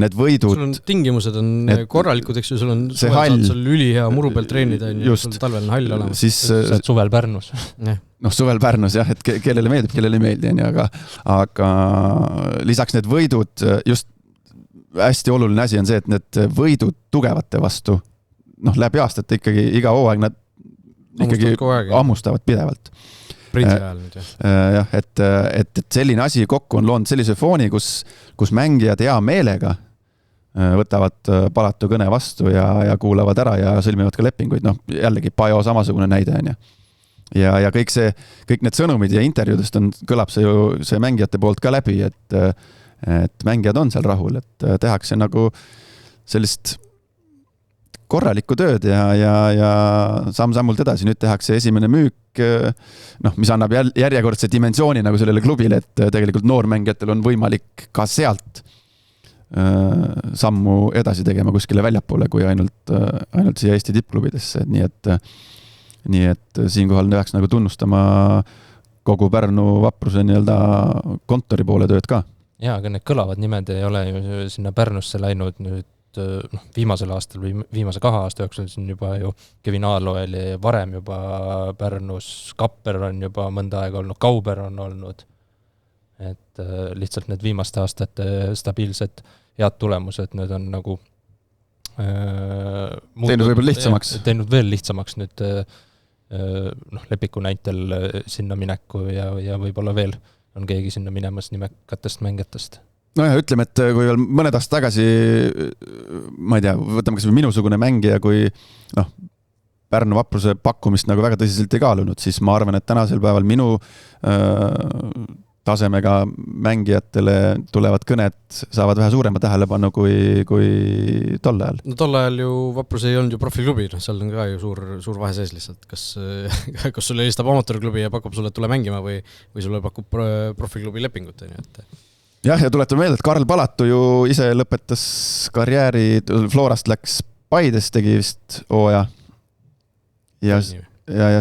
need võidud. Sul on tingimused on korralikud, eks ju, sul on sul ülihea muru peal treenida, sul talvel on hall olemas. Siis suvel Pärnus. Suvel Pärnus, jah, et kellele meeldib, kellele ei meeldi, aga lisaks need võidud, just hästi oluline asi on see, et need võidud tugevate vastu, läbi aastate ikkagi iga hooaeg nad ikkagi ammustavad pidevalt. Ajal nüüd, jah, et selline asi kokku on loonud sellise fooni, kus mängijad hea meelega võtavad Palatu kõne vastu ja kuulavad ära ja sõlmivad ka lepinguid. Jällegi Pajo samasugune näide on. Ja kõik need sõnumid ja intervjuudest kõlab see mängijate poolt ka läbi, et mängijad on seal rahul, et tehakse nagu sellist korralikku tööd ja samm-sammult edasi. Nüüd tehakse esimene müük, mis annab järjekordse dimensiooni nagu sellele klubile, et tegelikult noormängijatel on võimalik ka sealt sammu edasi tegema kuskile väljapoole, kui ainult siia Eesti tippklubidesse. Nii et siinkohal peaks nagu tunnustama kogu Pärnu Vapruse kontori poole tööd ka. Jaa, aga need kõlavad nimed ei ole ju sinna Pärnusse läinud nüüd viimasel aastal või viimase 2 aasta jooksul siin juba ju Kevin Aalo oli varem juba Pärnus, Kapper on juba mõnda aega olnud, Kauber on olnud, et lihtsalt need viimaste aastate stabiilsed head tulemused, need on nagu teinud võib-olla lihtsamaks. Teinud veel lihtsamaks nüüd Lepiku näitel sinna mineku ja võib-olla veel on keegi sinna minemas nimekatest mängijatest. Ütleme, et kui veel mõned aasta tagasi, ma ei tea, võtame kas või minusugune mängija, kui Pärnu Vapruse pakkumist nagu väga tõsiselt ei kaalunud, siis ma arvan, et tänasel päeval minu tasemega mängijatele tulevad kõned saavad vähe suurema tähelepanu kui tol ajal. Tol ajal ju Vaprus ei olnud ju profiklubi, seal on ka ju suur vahe sees lihtsalt. Kas sulle helistab amatöörklubi ja pakub sulle, et tule mängima või sulle pakub profiklubi lepingut. Jah, ja tuletame meelde, et Karl Palatu ju ise lõpetas karjääri, Florast läks Paides, tegi vist hooaja ja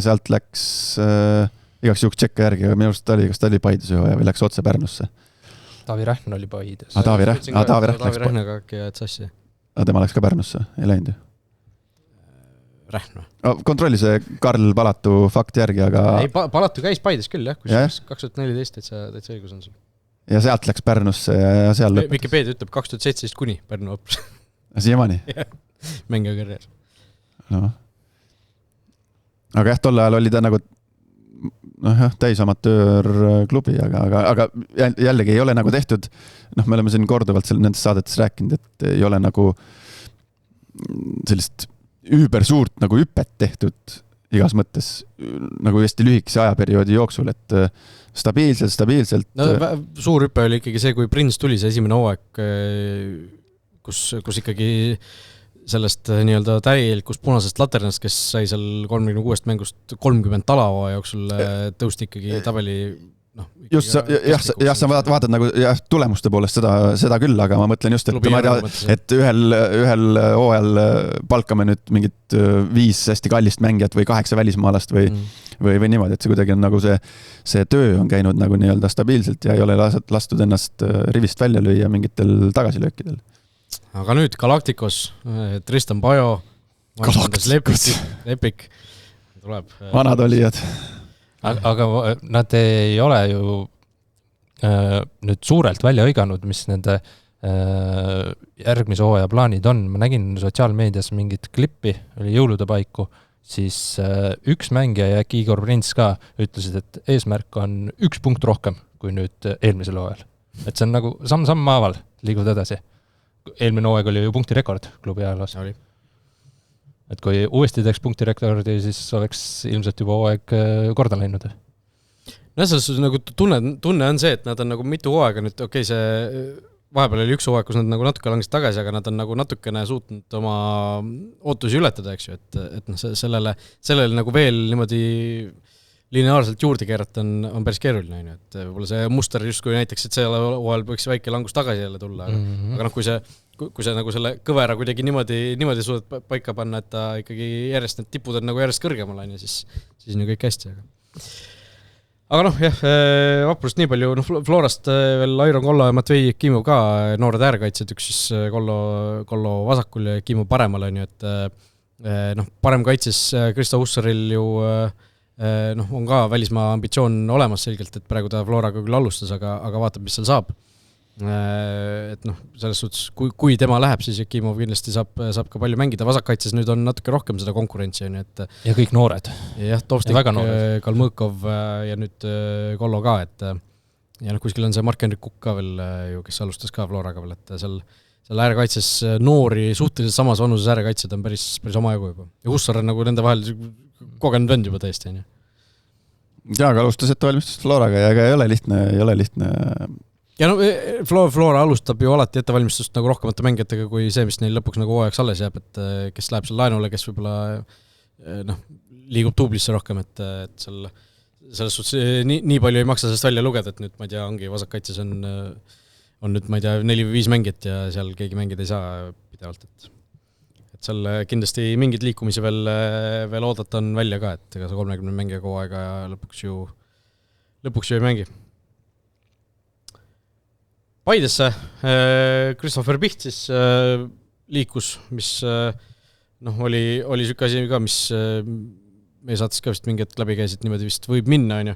sealt läks igaks juhuks tšekka järgi, aga minu arust kas ta oli Paides hooaja või läks otse Pärnusse. Taavi Rähn oli Paides. Taavi Rähn läks sassi. Tema läks ka Pärnusse, ei läinud ju. Rähn. Kontrolli see Karl Palatu fakti järgi, aga... Ei, Palatu käis Paides küll, jah, kus 2014 täitsa õigus on sul. Ja sealt läks Pärnusse ja seal lõpetas. Wikipedia ütleb 2017 kuni Pärnu õppus. Siiamaani? Mängija karjäär. No. Aga jah, tol ajal oli ta nagu täisamatöörklubi, aga jällegi ei ole nagu tehtud, me oleme siin korduvalt nendes saadetes rääkinud, et ei ole nagu sellist üübersuurt nagu hüpet tehtud igas mõttes nagu hästi lühikese ajaperioodi jooksul, et stabiilselt. No, suur hüpe oli ikkagi see, kui Prins tuli see esimene hooaeg, kus ikkagi sellest nii-öelda täielikust punasest laternast, kes sai seal 36 mängust 30 talahooaja jooksul tõusti ikkagi tabeli just, jah, sa vaatad nagu tulemuste poolest seda küll, aga ma mõtlen just, et ühel hooajal palkame nüüd mingit 5 hästi kallist mängijat või 8 välismaalast või niimoodi, et see kuidagi on nagu see töö on käinud nagu nii-öelda stabiilselt ja ei ole lastud ennast rivist välja lüüa mingitel tagasilöökidel. Aga nüüd Galacticos, Tristan Pajo, Lepik tuleb. Vanad olijad. Aga nad ei ole ju nüüd suurelt välja õiganud, mis nende järgmise hooaja plaanid on. Ma nägin sotsiaalmeedias mingit klippi, oli jõulude paiku, siis üks mängija ja Igor Prins ka ütlesid, et eesmärk on 1 punkt rohkem kui nüüd eelmisel hooajal. Et see on nagu samm maaval liigud edasi. Eelmine hooaeg oli ju punktirekord klubi ajaloos. Et kui uuesti teeks punktirekordi, siis oleks ilmselt juba hooaeg korda läinud. No selles nagu tunne on see, et nad on nagu mitu hooaega nüüd, see vahepeal oli üks hooaeg, kus nad nagu natuke langesid tagasi, aga nad on nagu natukene suutnud oma ootusi ületada, eks ju, et sellele nagu veel niimoodi lineaarselt juurde keerata on päris keeruline, et võib-olla see muster justkui näiteks, et selle hooajal võiks väike langus tagasi jälle tulla, aga kui see nagu selle kõvera kuidagi niimoodi suudad paika panna, et ta ikkagi järjest need tipud on nagu järjest kõrgemal, siis on ju kõik hästi. Aga jah, vaprust nii palju, Florast veel Airon Kollo ja Matvei Kimov ka noored äärekaitsed, üks siis Kollo vasakul ja Kimov paremal on ju, et parem kaitses Kristo Hussaril ju on ka välismaa ambitsioon olemas selgelt, et praegu ta Floraga küll alustas, aga vaatab, mis seal saab. Et selles suhtes, kui tema läheb, siis Kimov kindlasti saab ka palju mängida. Vasakkaitses nüüd on natuke rohkem seda konkurentsi. Et ja kõik noored. Jah, Tovstik, Kalmõkov ja nüüd Kollo ka. Ja kuskil on see Mark-Henrik Kukk ka veel, kes alustas ka Floraga veel, et seal äärekaitses noori suhteliselt samas vanuses äärekaitsed on päris oma jagu juba. Ja Hussar on nagu nende vahel kogenud vend juba täiesti. Ja, aga alustas ettevalmistus Floraga ja ei ole lihtne. Ja Flora alustab ju alati ettevalmistust nagu rohkemate mängijatega kui see, mis neil lõpuks nagu hooajaks alles jääb, et kes läheb seal laenule, kes võib-olla liigub tuublisse rohkem, et selles suhtes nii palju ei maksa sellest välja lugeda, et nüüd, ma ei tea, ongi vasakkaitses on nüüd, ma ei tea, 4 või 5 mängijat ja seal keegi mängida ei saa pidevalt, et seal kindlasti mingid liikumisi veel oodata on välja ka, et ega see 30 mängija hooaega ja lõpuks ju ei mängi. Paidesse Christopher Piht siis liikus, mis oli süke asi ka, mis meie saates ka vist mingi hetk läbi käisid, niimoodi vist võib minna, on ju.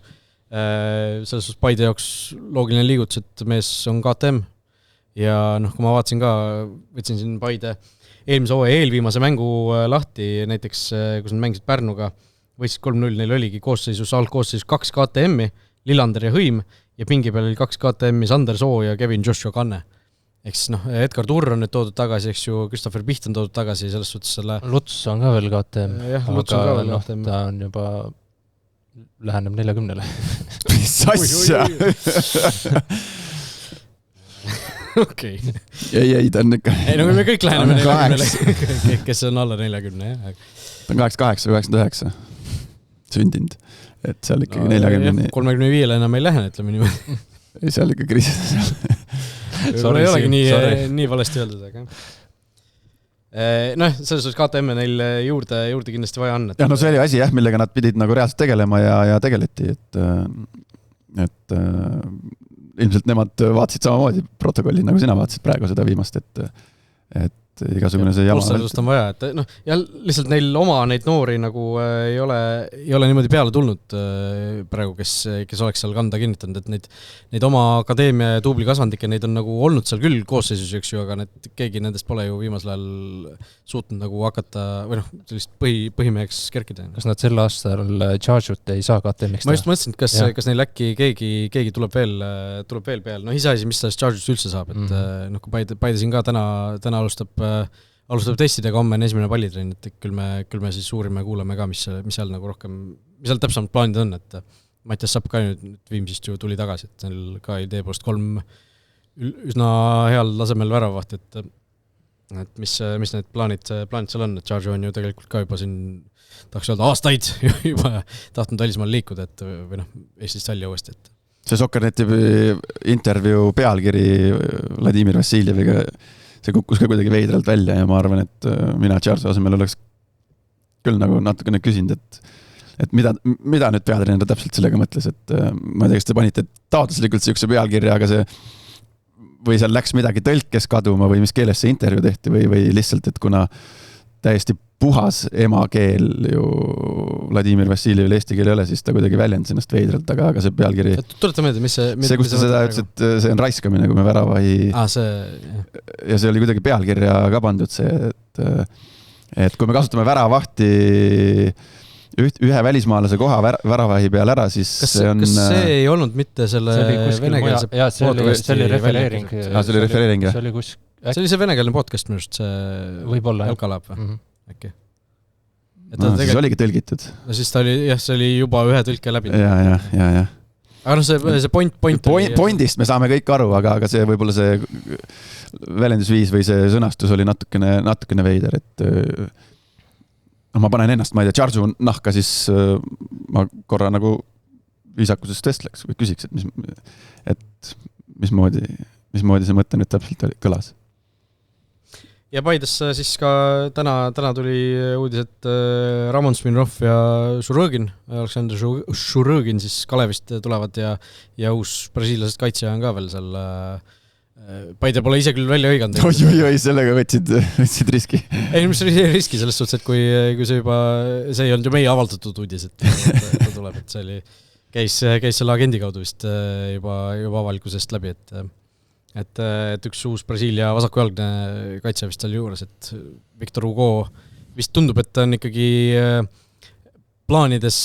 Selles suhtes Paide jaoks loogiline liigutus, et mees on KTM ja kui ma vaatasin ka, võtsin siin Paide eelmise hooaja eelviimase mängu lahti, näiteks kus nad mängisid Pärnuga, võitsid 3-0, neil oligi algkoosseisus 2 KTM-i, Lillander ja Hõim, ja pingi peal oli 2 KTM-i, Sander Soo ja Kevin Joshua Kanne. Eks Edgar Turr on nüüd toodud tagasi, eks ju, Christopher Piht on toodud tagasi, selles suhtes selle... Luts on ka veel KTM, aga ta on juba läheneb 40-le. Mis asja? Okei. Ei, ta on ikka... Ei, me kõik läheneme 40-le, kes on alla 40, jah. Ta on 88 või 89 sündinud. Et seal ikkagi 40... 35-le enam ei lähe, ütleme niimoodi. Ei, seal ikka kriisid. Ei olegi nii valesti öeldud, aga... Noh, selles suhtes KTM neil juurde kindlasti vaja on. Ja no see oli asi jah, millega nad pidid nagu reaalselt tegelema ja tegeleti, et ilmselt nemad vaatasid samamoodi protokolli, nagu sina vaatasid praegu seda viimast, et igasugune see jama. Pulssõidust on vaja, et noh, ja lihtsalt neil oma neid noori nagu ei ole niimoodi peale tulnud praegu, kes oleks seal kanda kinnitanud, et neid oma akadeemia ja tuubli kasvandikke, neid on nagu olnud seal küll koosseisus, eks ju, aga keegi nendest pole ju viimasel ajal suutnud nagu hakata, või noh, sellist põhimeheks kerkida. Kas nad sel aastal Charge'ut ei saa KTM-iks teha? Ma just mõtlesin, et kas neil äkki keegi tuleb veel peale. No iseasi, mis sellest Charge'ust üldse saab, et noh, kui Paide siin ka täna alustab testidega, homme on esimene pallitrenn, et küll me siis uurime ja kuuleme ka, mis seal nagu rohkem, mis seal täpsemalt plaanid on, et Mattias Sapp ka nüüd Viimsist ju tuli tagasi, et neil ka idee poolest 3 üsna heal tasemel väravahti, et mis need plaanid seal on, et Charge on ju tegelikult ka juba siin tahaks öelda aastaid juba tahtnud välismaal liikuda, et või noh, Eestist välja uuesti, et see Sokkerneti intervjuu pealkiri Vladimir Vassiljeviga, see kukkus ka kuidagi veidralt välja ja ma arvan, et mina Charles asemel oleks küll nagu natukene küsinud, et mida nüüd peatreener täpselt sellega mõtles, et ma ei tea, kas te panite taotluslikult siukse pealkirja, aga see või seal läks midagi tõlkes kaduma või mis keeles see intervjuu tehti või lihtsalt, et kuna täiesti puhas emakeel ju Vladimir Vassiljevil eesti keel ei ole, siis ta kuidagi väljendas ennast veidralt, aga see pealkiri tuleta meelde, mis see kus ta seda ütles, et see on raiskamine, kui me väravahi ja see oli kuidagi pealkirja ka pandud see, et kui me kasutame väravahti ühe välismaalase koha väravahi peal ära, siis kas see ei olnud mitte selle venekeelse see oli refereering. See oli refereering, jah. See oli see venekeelne podcast minu just, see võib-olla Jalkalab või? Äkki. Siis oligi tõlgitud. No siis ta oli, jah, see oli juba ühe tõlke läbi. Ja. Aga noh, see point pointist me saame kõik aru, aga see võib-olla see väljendusviis või see sõnastus oli natukene veider, et ma panen ennast, ma ei tea, Charge'u nahka, siis ma korra nagu viisakusest vestleks või küsiks, et mismoodi see mõte nüüd täpselt kõlas. Ja Paides siis ka täna tuli uudis, et Ramon Smirnov ja Aleksandr Šurõgin siis Kalevist tulevad ja uus brasiilasest kaitsja on ka veel seal. Paide pole ise küll välja õiganud. Oi, sellega võtsid riski. Ei, mis oli riski selles suhtes, et kui see juba, see ei olnud ju meie avaldatud uudis, et ta tuleb, et see oli, käis selle agendi kaudu vist juba avalikkusest läbi, et üks uus Brasiilia vasakujalgne kaitse vist oli juures, et Victor Hugo vist tundub, et ta on ikkagi plaanides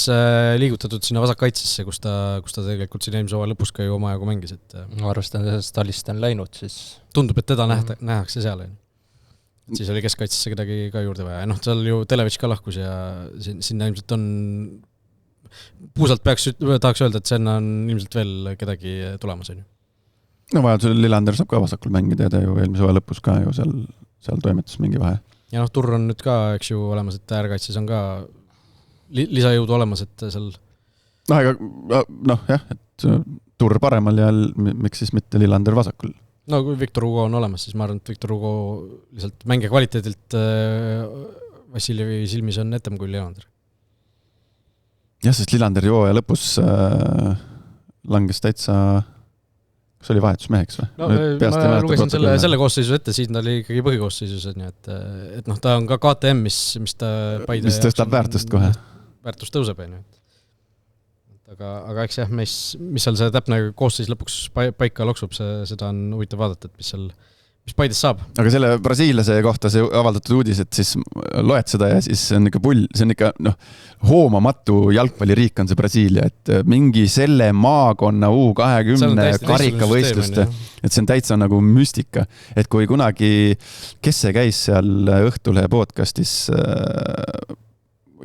liigutatud sinna vasakkaitsesse, kus ta tegelikult siin eelmise hooaja lõpus ka ju omajagu mängis, et arvestades Talist on läinud, siis tundub, et teda nähakse seal. Siis oli keskkaitsesse kedagi ka juurde vaja. Noh, seal ju Televitš ka lahkus ja sinna ilmselt on puusalt tahaks öelda, et sinna on ilmselt veel kedagi tulemas. No vajadusel Lillander saab ka vasakul mängida ja ta ju eelmise hooaja lõpus ka ju seal toimetus mingi vahe. Ja noh, Turr on nüüd ka, eks ju, olemas, et äärekaitses on ka lisajõudu olemas, et seal jah, et Turr paremal ja miks siis mitte Lillander vasakul? No kui Victor Hugo on olemas, siis ma arvan, et Victor Hugo lihtsalt mängija kvaliteedilt Vassiljevi silmis on etem kui Lillander. Jah, sest Lillander ju hooaja lõpus langes täitsa, kas oli vahetusmeheks või? No, ma lugesin selle koosseisus ette, siin ta oli ikkagi põhikoosseisus, et noh, ta on ka KTM, mis ta Paide mis tõstab väärtust kohe. Väärtust tõuseb, aga eks jah, mis seal see täpne koosseis lõpuks paika loksub, seda on huvitav vaadata, et mis Paides saab. Aga selle brasiillase kohta see avaldatud uudis, et siis loed seda ja siis see on ikka hoomamatu jalgpalliriik on see Brasiilia, et mingi selle maakonna U20 karikavõistluste, et see on täitsa nagu müstika, et kui kunagi, kes see käis seal Õhtulehe podcastis,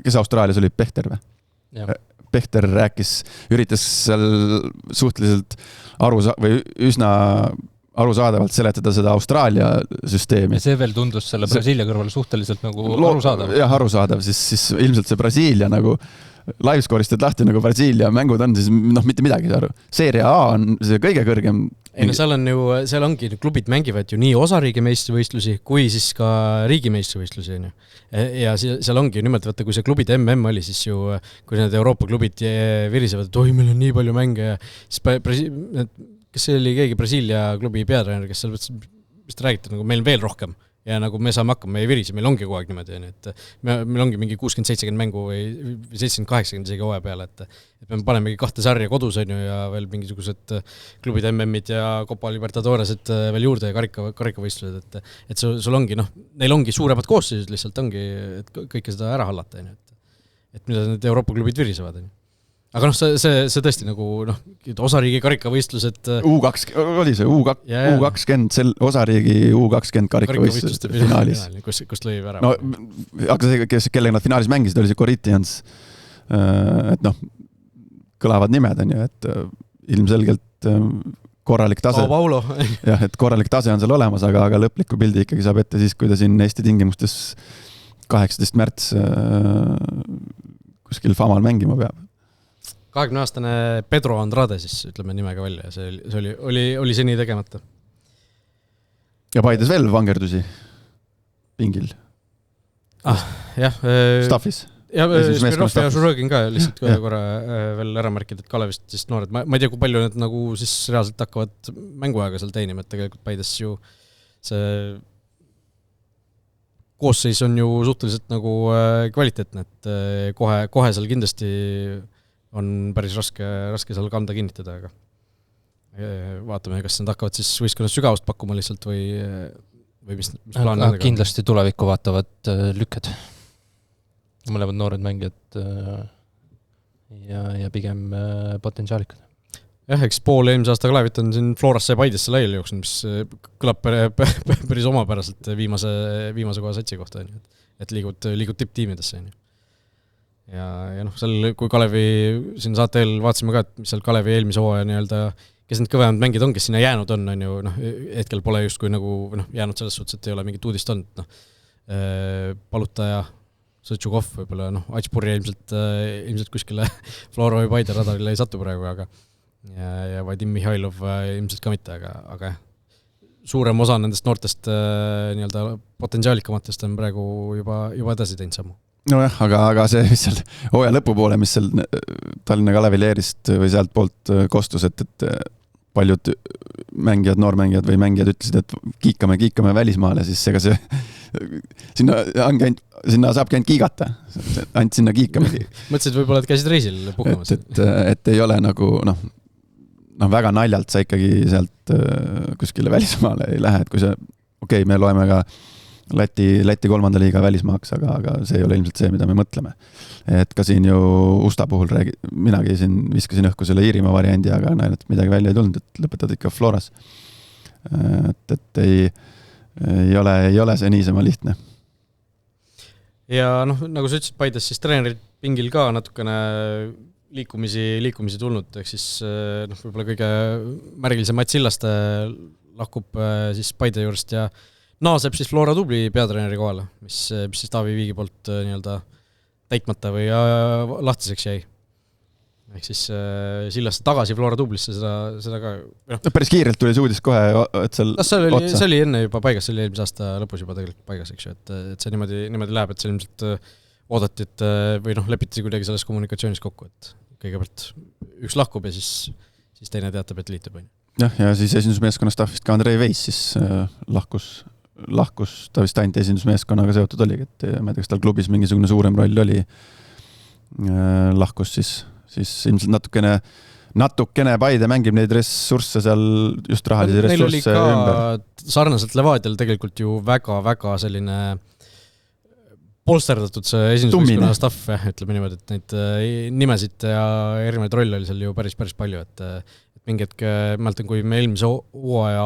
kes Austraalias oli, Pehter või? Pehter üritas seal suhteliselt üsna arusaadavalt seletada seda Austraalia süsteemi. Ja see veel tundus selle Brasiilia kõrval suhteliselt nagu arusaadav. Jah, arusaadav, siis ilmselt see Brasiilia nagu livescore'ist lahti nagu Brasiilia mängud on, siis mitte midagi ei saa aru. Seeria A on see kõige kõrgem. Ei no seal ongi, klubid mängivad ju nii osariigi meistrivõistlusi kui siis ka riigi meistrivõistlusi, on ju. Ja seal ongi nimelt, vaata, kui see klubid MM oli, siis ju, kui need Euroopa klubid virisevad, et oi, meil on nii palju mänge ja siis kes see oli keegi Brasiilia klubi peatreener, kes seal võttes, mis te räägite, nagu meil on veel rohkem. Ja nagu me saame hakkama, me ei virise, meil ongi kogu aeg niimoodi, et meil ongi mingi 60-70 mängu või 70-80 isegi hooaja peale, et me panemegi 2 sarja kodus on ju ja veel mingisugused klubid MM-id ja Copa Libertadoresed veel juurde ja karikavõistlused, et sul ongi, neil ongi suuremad koosseisud lihtsalt ongi, et kõike seda ära hallata, et mida need Euroopa klubid virisevad, on ju. Aga see tõesti nagu, osariigi karikavõistlused... oli see U20, osariigi U20 karikavõistluste finaalis. Kust lõi ära. No, aga see, kellega nad finaalis mängisid, oli see Corinthians. Et kõlavad nimed on ju, et ilmselgelt korralik tase. Paulo. Jah, et korralik tase on seal olemas, aga lõpliku pildi ikkagi saab ette siis, kui ta siin Eesti tingimustes 18. märts kuskil Famal mängima peab. 20-aastane Pedro Andrade siis, ütleme nimega välja, see oli seni tegemata. Ja Paides veel vangerdusi pingil? Jah. Staffis? Ja Spirov ja Žurõgin ka lihtsalt korra veel ära märkida, et Kalevist siis noored. Ma ei tea, kui palju need nagu siis reaalselt hakkavad mänguaega seal teenima, et tegelikult Paides ju see koosseis on ju suhteliselt nagu kvaliteetne, et kohe seal kindlasti on päris raske seal kanda kinnitada, aga vaatame, kas nad hakkavad siis võistkonnas sügavust pakkuma lihtsalt või mis plaan on. Kindlasti tulevikku vaatavad lükked. Mõlemad noored mängijad ja pigem potentsiaalikad. Jah, eks pool eelmise aasta Kalevit on siin Florasse ja Paidesse laiali jooksnud, mis kõlab päris omapäraselt viimase koha satsi kohta, et liigud tipptiimidesse. Ja seal, kui Kalevi siin saateel vaatasime ka, et mis seal Kalevi eelmise hooaja nii-öelda, kes need kõvemad mängid on, kes sinna jäänud on ju, hetkel pole just kui nagu jäänud selles suhtes, et ei ole mingit uudist olnud. Palutaja, Sõtšukov, võib-olla Atspuri ilmselt kuskile Flora või Paide radarile ei satu praegu, aga ja Vadim Mihhailov ilmselt ka mitte, aga suurem osa nendest noortest nii-öelda potentsiaalikamatest on praegu juba edasi teinud sammu. Nojah, aga see, mis seal hooaja lõpupoole, mis seal Tallinna Kalevi leerist või sealt poolt kostus, et paljud mängijad, noormängijad või mängijad ütlesid, et kiikame välismaale, siis ega see sinna saabki ainult kiigata. Ainult sinna kiikamegi. Mõtlesid võib-olla, et käisid reisil puhkamas. Et ei ole nagu, väga naljalt sa ikkagi sealt kuskile välismaale ei lähe, et kui see, me loeme ka Läti 3. liiga välismaaks, aga see ei ole ilmselt see, mida me mõtleme. Et ka siin ju Usta puhul minagi siin viskasin õhku selle Iirimaa variandi, aga näed, midagi välja ei tulnud, et lõpetad ikka Floras. Et ei ole see niisama lihtne. Ja nagu sa ütlesid, Paides siis treenerid pingil ka natukene liikumisi tulnud, ehk siis võib-olla kõige märgilisem Mats Sillaste lahkub siis Paide juurest ja naaseb siis Flora Tubli peatreeneri kohale, mis siis Taavi Viigi poolt nii-öelda täitmata või lahtiseks jäi. Ehk siis Sillaste tagasi Flora Tublisse seda ka... Päris kiirelt tuli see uudis kohe, et seal otsa. See oli enne juba paigas, see oli eelmise aasta lõpus juba tegelikult paigas, eks ju, et see niimoodi läheb, et see ilmselt oodati, et või lepiti kuidagi selles kommunikatsioonis kokku, et kõigepealt üks lahkub ja siis teine teatab, et liitub. Jah, ja siis esindusmeeskonna staffist ka Andrei Veis siis lahkus, ta vist ainult esindusmeeskonnaga seotud oligi, et ma ei tea, kas tal klubis mingisugune suurem roll oli, lahkus siis ilmselt natukene Paide mängib neid ressursse seal, just rahalisi ressursse ümber. Neil oli ka sarnaselt Levadial tegelikult ju väga selline polsterdatud see esindusmeeskonna staff, ütleme niimoodi, et neid nimesid ja erinevaid rolle oli seal ju päris palju, et mingi hetk, mäletan, kui me eelmise hooaja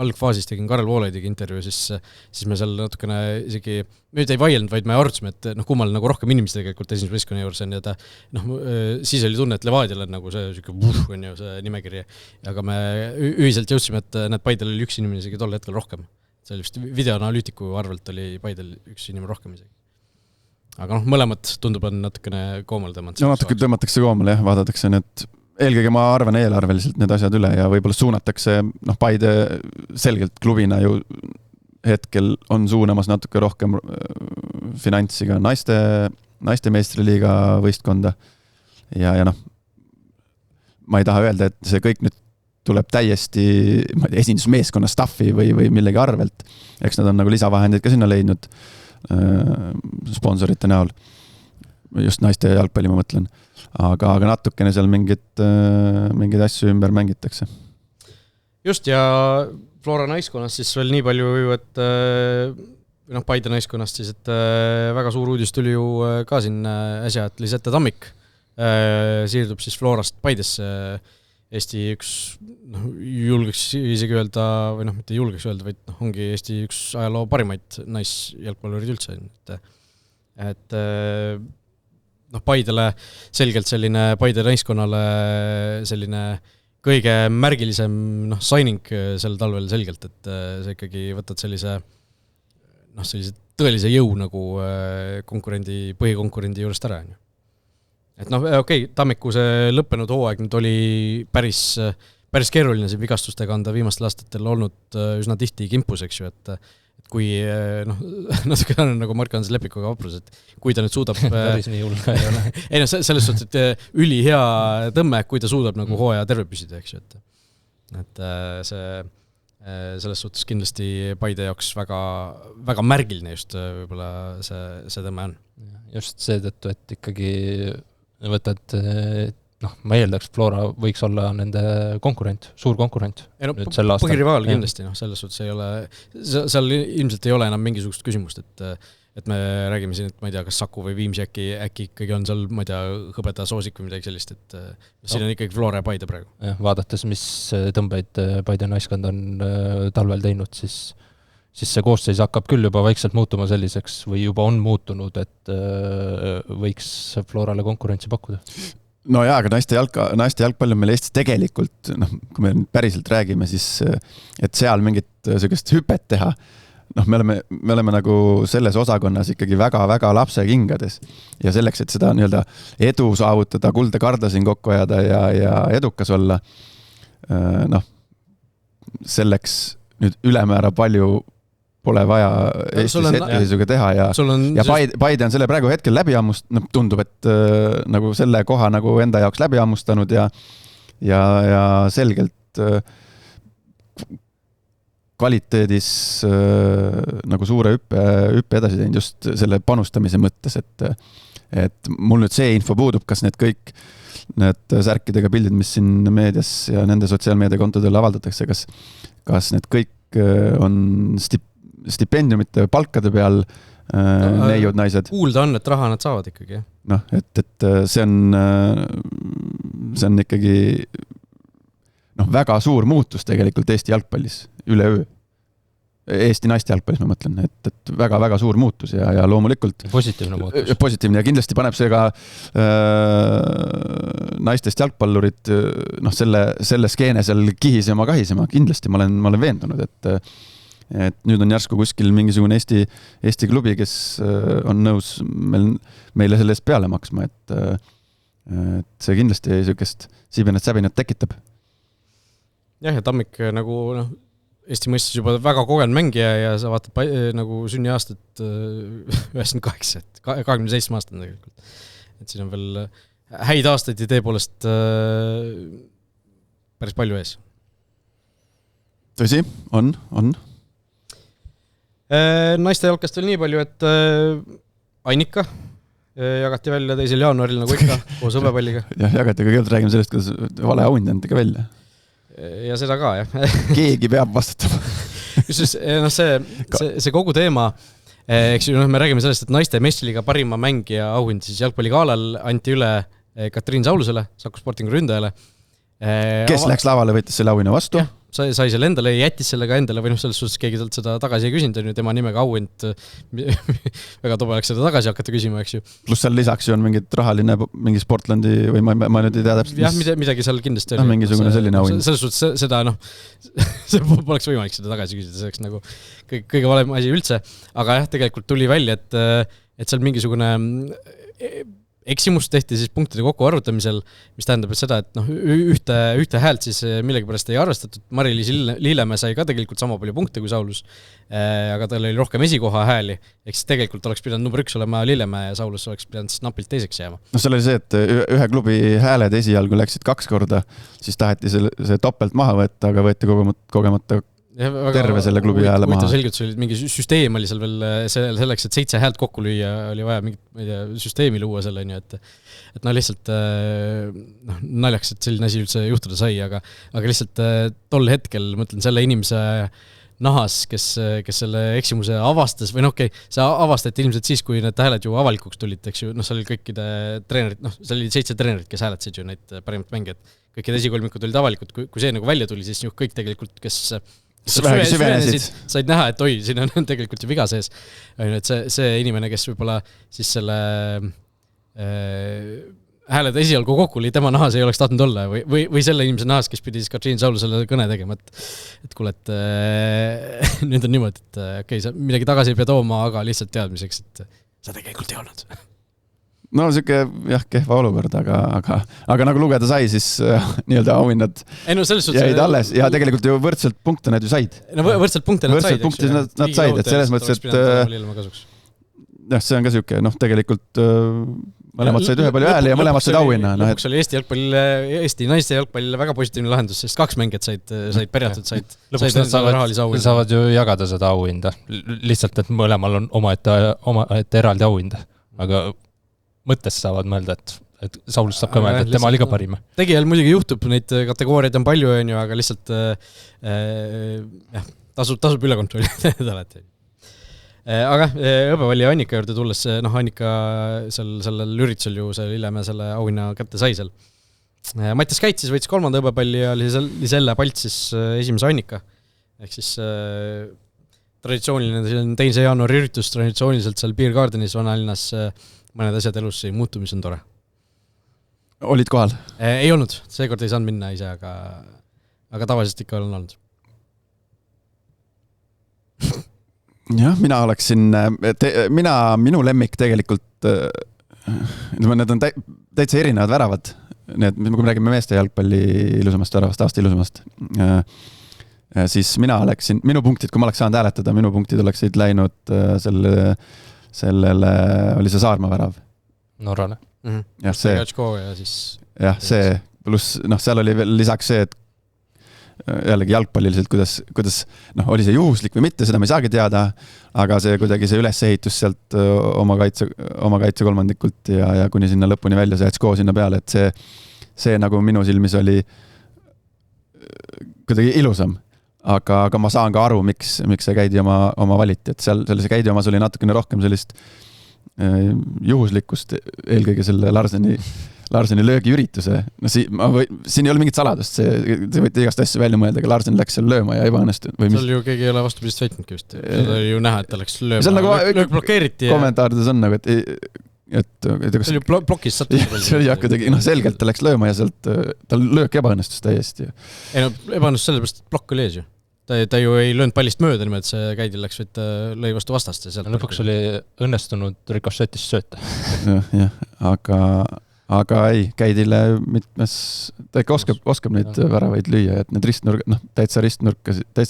algfaasis tegin Karel Voolaidiga intervjuu, siis me seal natukene isegi, nüüd ei vaielnud, vaid me arvutasime, et kummal nagu rohkem inimesi tegelikult esindusmeeskonna juures on, ja siis oli tunne, et Levadial on nagu see nimekiri, aga me ühiselt jõudsime, et need Paidel oli üks inimene isegi tol hetkel rohkem. See oli vist videoanalüütiku arvelt oli Paidel üks inimene rohkem isegi. aga mõlemad tundub on natukene koomale tõmmanud. No natuke tõmmatakse koomale, jah, vaadatakse need, eelkõige ma arvan eelarveliselt need asjad üle ja võib-olla suunatakse, Paide selgelt klubina ju hetkel on suunamas natuke rohkem finantsi ka naiste meistriliiga võistkonda ja ma ei taha öelda, et see kõik nüüd tuleb täiesti esindusmeeskonna staffi või millegi arvelt. Eks nad on nagu lisavahendeid ka sinna leidnud sponsorite näol. Just naiste jalgpalli ma mõtlen. Aga natukene seal mingid asju ümber mängitakse. Just ja Flora naiskonnast siis veel nii palju ju, et Paide naiskonnast siis, et väga suur uudis tuli ju ka siin äsja, et Lisette Tammik siirdub siis Florast Paidesse. Eesti üks, julgeks isegi öelda, või mitte julgeks öelda, vaid ongi Eesti üks ajaloo parimaid naisjalgpallurid üldse. Et Paidele selgelt selline, Paide naiskonnale selline kõige märgilisem signing sel talvel selgelt, et see ikkagi võtad sellise tõelise jõu nagu põhikonkurendi juurest ära. Et okei, Tammiku see lõppenud hooaeg nüüd oli päris keeruline see vigastustega on ta viimastel aastatel olnud üsna tihti kimpus, eks ju, et kui natuke on nagu Mark-Andres Lepikuga vaprus, et kui ta nüüd suudab päris nii hull ei ole. Ei selles suhtes, et ülihea tõmme, kui ta suudab nagu hooaja terve püsida, eks ju, et see selles suhtes kindlasti Paide jaoks väga, väga märgiline just võib-olla see tõmme on. Just seetõttu, et ikkagi võtad, ma eeldaks, Flora võiks olla nende konkurent, suur konkurent. Põhirivaal kindlasti, selles suhtes ei ole, seal ilmselt ei ole enam mingisugust küsimust, et me räägime siin, et ma ei tea, kas Saku või Viimsi äkki ikkagi on seal, ma ei tea, hõbeda soosik või midagi sellist, et siin on ikkagi Flora ja Paide praegu. Vaadates, mis tõmbeid Paide naiskond on talvel teinud, siis see koosseis hakkab küll juba vaikselt muutuma selliseks või juba on muutunud, et võiks Florale konkurentsi pakkuda. No jaa, aga naiste jalgpall on meil Eestis tegelikult, kui me päriselt räägime, siis et seal mingit sellist hüpet teha, me oleme nagu selles osakonnas ikkagi väga-väga lapse kingades ja selleks, et seda nii-öelda edu saavutada, kulda karda siin kokku ajada ja edukas olla, selleks nüüd ülemäära palju pole vaja Eestis hetkeseisuga teha ja Paide on selle praegu hetkel läbi ammust, tundub, et nagu selle koha nagu enda jaoks läbi ammustanud ja selgelt kvaliteedis nagu suure hüppe edasi teinud just selle panustamise mõttes, et mul nüüd see info puudub, kas need kõik need särkidega pildid, mis siin meedias ja nende sotsiaalmeediakontodel avaldatakse, kas need kõik on stipendiumite palkade peal neiud naised. Kuulda on, et raha nad saavad ikkagi. Et see on ikkagi väga suur muutus tegelikult Eesti jalgpallis üle öö. Eesti naiste jalgpallis ma mõtlen, et väga-väga suur muutus ja loomulikult positiivne muutus. Positiivne ja kindlasti paneb see ka naistest jalgpallurid selle skeene seal kahisema, kindlasti ma olen veendunud, et nüüd on järsku kuskil mingisugune Eesti klubi, kes on nõus meile selle eest peale maksma, et see kindlasti sellist siibinat-säbinat tekitab. Ja Tammik nagu Eesti mõistes juba väga kogenud mängija ja sa vaatad nagu sünniaastat 98, 27 aastat tegelikult. Et siin on veel häid aastaid idee poolest päris palju ees. Tõsi, on. Naiste jalkast veel nii palju, et Annika jagati välja 2. jaanuaril nagu ikka koos hõbepalliga. Ja jagati, aga räägime sellest, kuidas vale auhind on ikka välja. Ja seda ka, jah. Keegi peab vastutama. see kogu teema, eks ju, me räägime sellest, et naiste meistriliiga parima mängija auhind siis jalgpalligaalal anti üle Katriin Saulusele, Saku Sportingu ründajale. Kes läks lavale, võttis selle auhinna vastu? Ja, sai selle endale ja jättis selle ka endale või selles suhtes keegi talt seda tagasi ei küsinud, on ju tema nimega auhind väga tobe oleks seda tagasi hakata küsima, eks ju. Pluss seal lisaks ju on mingi Sportlandi või ma nüüd ei tea täpselt. Jah, midagi seal kindlasti oli. Mingisugune selline auhind. Selles suhtes seda, see poleks võimalik seda tagasi küsida, see oleks nagu kõige valem asi üldse. Aga jah, tegelikult tuli välja, et seal mingisugune eksimus tehti siis punktide kokkuarvutamisel, mis tähendab seda, et ühte häält siis millegipärast ei arvestatud. Mari-Liis Lillemäe sai ka tegelikult sama palju punkte kui Saulus, aga tal oli rohkem esikoha hääli, ehk siis tegelikult oleks pidanud number 1 olema Lillemäe ja Saulus oleks pidanud siis napilt teiseks jääma. No seal oli see, et ühe klubi hääled esialgu läksid 2 korda, siis taheti see topelt maha võtta, aga võeti kogemata terve selle klubi hääle maha. Selgelt oli mingi süsteem oli seal veel selleks, et 7 häält kokku lüüa, oli vaja mingit, ma ei tea, süsteemi luua selle, nii et lihtsalt naljaks, et selline asi üldse juhtuda sai, aga lihtsalt tol hetkel, mõtlen selle inimese nahas, kes selle eksimuse avastas, või see avastati ilmselt siis, kui need hääled ju avalikuks tulid, eks ju, seal oli kõikide treenerid, seal oli 7 treenerit, kes hääletasid ju neid parimat mängijat. Kõikide esikolmikud olid avalikud, kui see nagu välja tuli, siis kõik tegelikult, kes süvenesid, said näha, et oi, siin on tegelikult ju viga sees. Et see inimene, kes võib-olla siis selle hääled esialgu kokku oli, tema nahas ei oleks tahtnud olla või selle inimese nahas, kes pidi siis Katriin Saulu selle kõne tegema, et kuule, et nüüd on niimoodi, et okei, sa midagi tagasi ei pea tooma, aga lihtsalt teadmiseks, et sa tegelikult ei olnud. No siuke kehva olukord, aga nagu lugeda sai, siis nii-öelda auhinnad jäid alles ja tegelikult ju võrdselt punkte nad ju said. No võrdselt punkte nad said. Nad said, et selles mõttes, et see on ka siuke, tegelikult mõlemad said ühe palju hääli ja mõlemad said auhinna. Lõpuks oli Eesti naiste jalgpall väga positiivne lahendus, sest 2 mängijat said perjatud, lõpuks nad saavad ju jagada seda auhinda. Lihtsalt, et mõlemal on omaette eraldi auhinda, aga mõttes saavad mõelda, et Saulust saab ka mõelda, et tema oli ka parima. Tegijal muidugi juhtub, neid kategooriaid on palju, aga lihtsalt tasub üle kontrollida alati. Aga Hõbevalli ja Annika juurde tulles, Annika sellel üritusel ju see Lillemäe selle auhinna kätte sai seal. Mattias Käit siis võitis 3. hõbepalli ja Liselle Palt siis esimese Annika. Ehk siis traditsiooniline 2. jaanuari üritus traditsiooniliselt seal Beer Gardenis vanalinnas mõned asjad elus ei muutu, mis on tore. Olid kohal? Ei olnud, seekord ei saanud minna ise, aga tavaliselt ikka olen olnud. Jah, mina oleksin, minu lemmik tegelikult, need on täitsa erinevad väravad, kui me räägime meeste jalgpalli ilusamast väravast, aasta ilusamast, siis mina oleksin, minu punktid, kui ma oleks saanud hääletada, minu punktid oleksid läinud sellele oli see Saarma värav. Norrale. Jah, see. Jah, see, pluss, seal oli veel lisaks see, et jällegi jalgpalliliselt, kuidas oli see juhuslik või mitte, seda me ei saagi teada, aga see kuidagi see ülesehitus sealt oma kaitse kolmandikult ja kuni sinna lõpuni välja, see HK sinna peale, et see nagu minu silmis oli kuidagi ilusam. Aga ma saan ka aru, miks see Käidi oma valiti, et seal see Käidi omas oli natukene rohkem sellist juhuslikkust, eelkõige selle Larseni löögiürituse. Siin ei ole mingit saladust, see võite igast asja välja mõelda, aga Larsen läks seal lööma ja ebaõnnestunud. Seal ju keegi ei ole vastupidist väitnudki vist. Seal oli ju näha, et ta läks lööma. Löök blokeeriti. Kommentaarides on nagu, et see oli plokis sattus. See oli kuidagi, selgelt ta läks lööma ja sealt tal löök ebaõnnestus täiesti. Ei ebaõnnestus sellepärast, et plokk oli ees ju. Ta ju ei löönud pallist mööda niimoodi, et see Käidil läks, vaid lõi vastu vastast. Lõpuks oli õnnestunud rikošetist sööta. Jah, aga ei, Käidile mitmes, ta ikka oskab neid väravaid lüüa, et need ristnurka, täitsa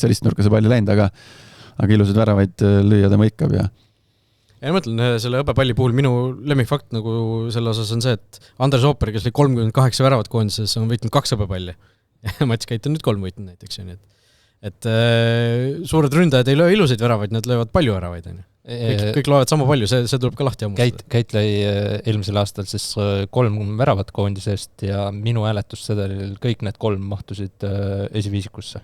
ristnurka see palli läinud, aga ilusad väravaid lüüa ta mõikab ja ma mõtlen, selle Hõbepalli puhul minu lemmikfakt nagu selle osas on see, et Andres Ooper, kes oli 38 väravat koondises, on võitnud 2 hõbepalli. Ja Mats Käit on nüüd 3 võitnud näiteks. Et suured ründajad ei löö ilusaid väravaid, nad löövad palju väravaid. Kõik loevad sama palju, see tuleb ka lahti ammustada. Käit lõi eelmisel aastal siis 3 väravat koondisest ja minu hääletussedelil kõik need 3 mahtusid esiviisikusse.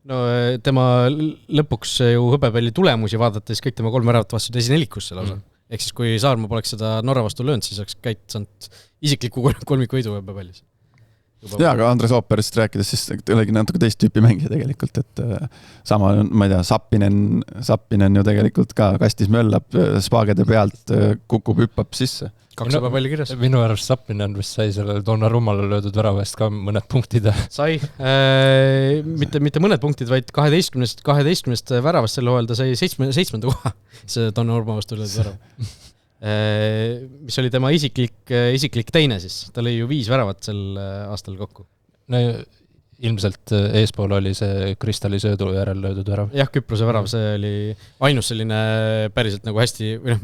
No tema lõpuks ju Hõbepalli tulemusi vaadates kõik tema 3 väravat vastasid esinelikusse lausa. Ehk siis kui Saarma poleks seda Norra vastu löönud, siis oleks Käit saanud isikliku kolmikvõidu Hõbepallis. Jaa, aga Andres Ooperist rääkides, siis olegi natuke teist tüüpi mängija tegelikult, et sama, ma ei tea, Sappinen ju tegelikult ka kastis möllab, spaagede pealt kukub, hüppab sisse. 2 Hõbepalli kirjas. Minu arvast Sappinen vist sai sellele Donnarummale löödud väravast ka mõned punktid. Sai, mitte mõned punktid, vaid 12 väravast selle hooajal ta sai 7. koha see Donnarumma vastu löödud värav. mis oli tema isiklik teine siis, ta lõi ju 5 väravat sel aastal kokku. No ilmselt eespool oli see Kristali söödu järel löödud värav. Jah, Küprose värav, see oli ainus selline päriselt nagu hästi, või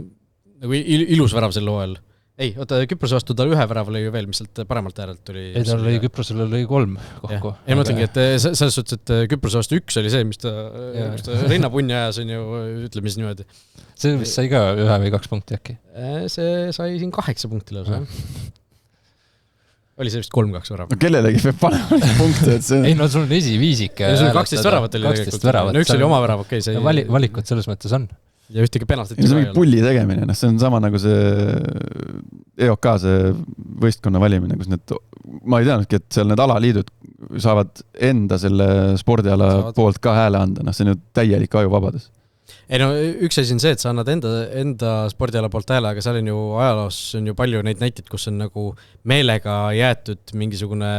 nagu ilus värav sel hooajal. Ei, oota, Küprose vastu ta 1 värav lõi ju veel, mis sealt paremalt äärelt tuli. Ei, ta lõi Küprosele lõi 3 kokku. Ei, ma mõtlengi, et selles suhtes, et Küprose vastu 1 oli see, mis ta rinnapunni ajas, on ju, ütleme siis niimoodi. See vist sai ka 1 või 2 punkti äkki? See sai siin 8 punkti lõus. Oli see vist 3-2 värav. No kellelegi peab panema punkte, et see... Ei, no sul on esiviisik. Sul 12 väravat oli tegelikult. No 1 oli oma värav, okei. Valikut selles mõttes on. Ja ühtegi penaltit see on mingi pulli tegemine, see on sama nagu see EOK, see võistkonna valimine, kus need, ma ei teadnudki, et seal need alaliidud saavad enda selle spordiala poolt ka hääle anda, see on ju täielik ajuvabadus. Ei no, üks asi on see, et sa annad enda spordiala poolt hääle, aga seal on ju ajaloos on ju palju neid näiteid, kus on nagu meelega jäetud mingisugune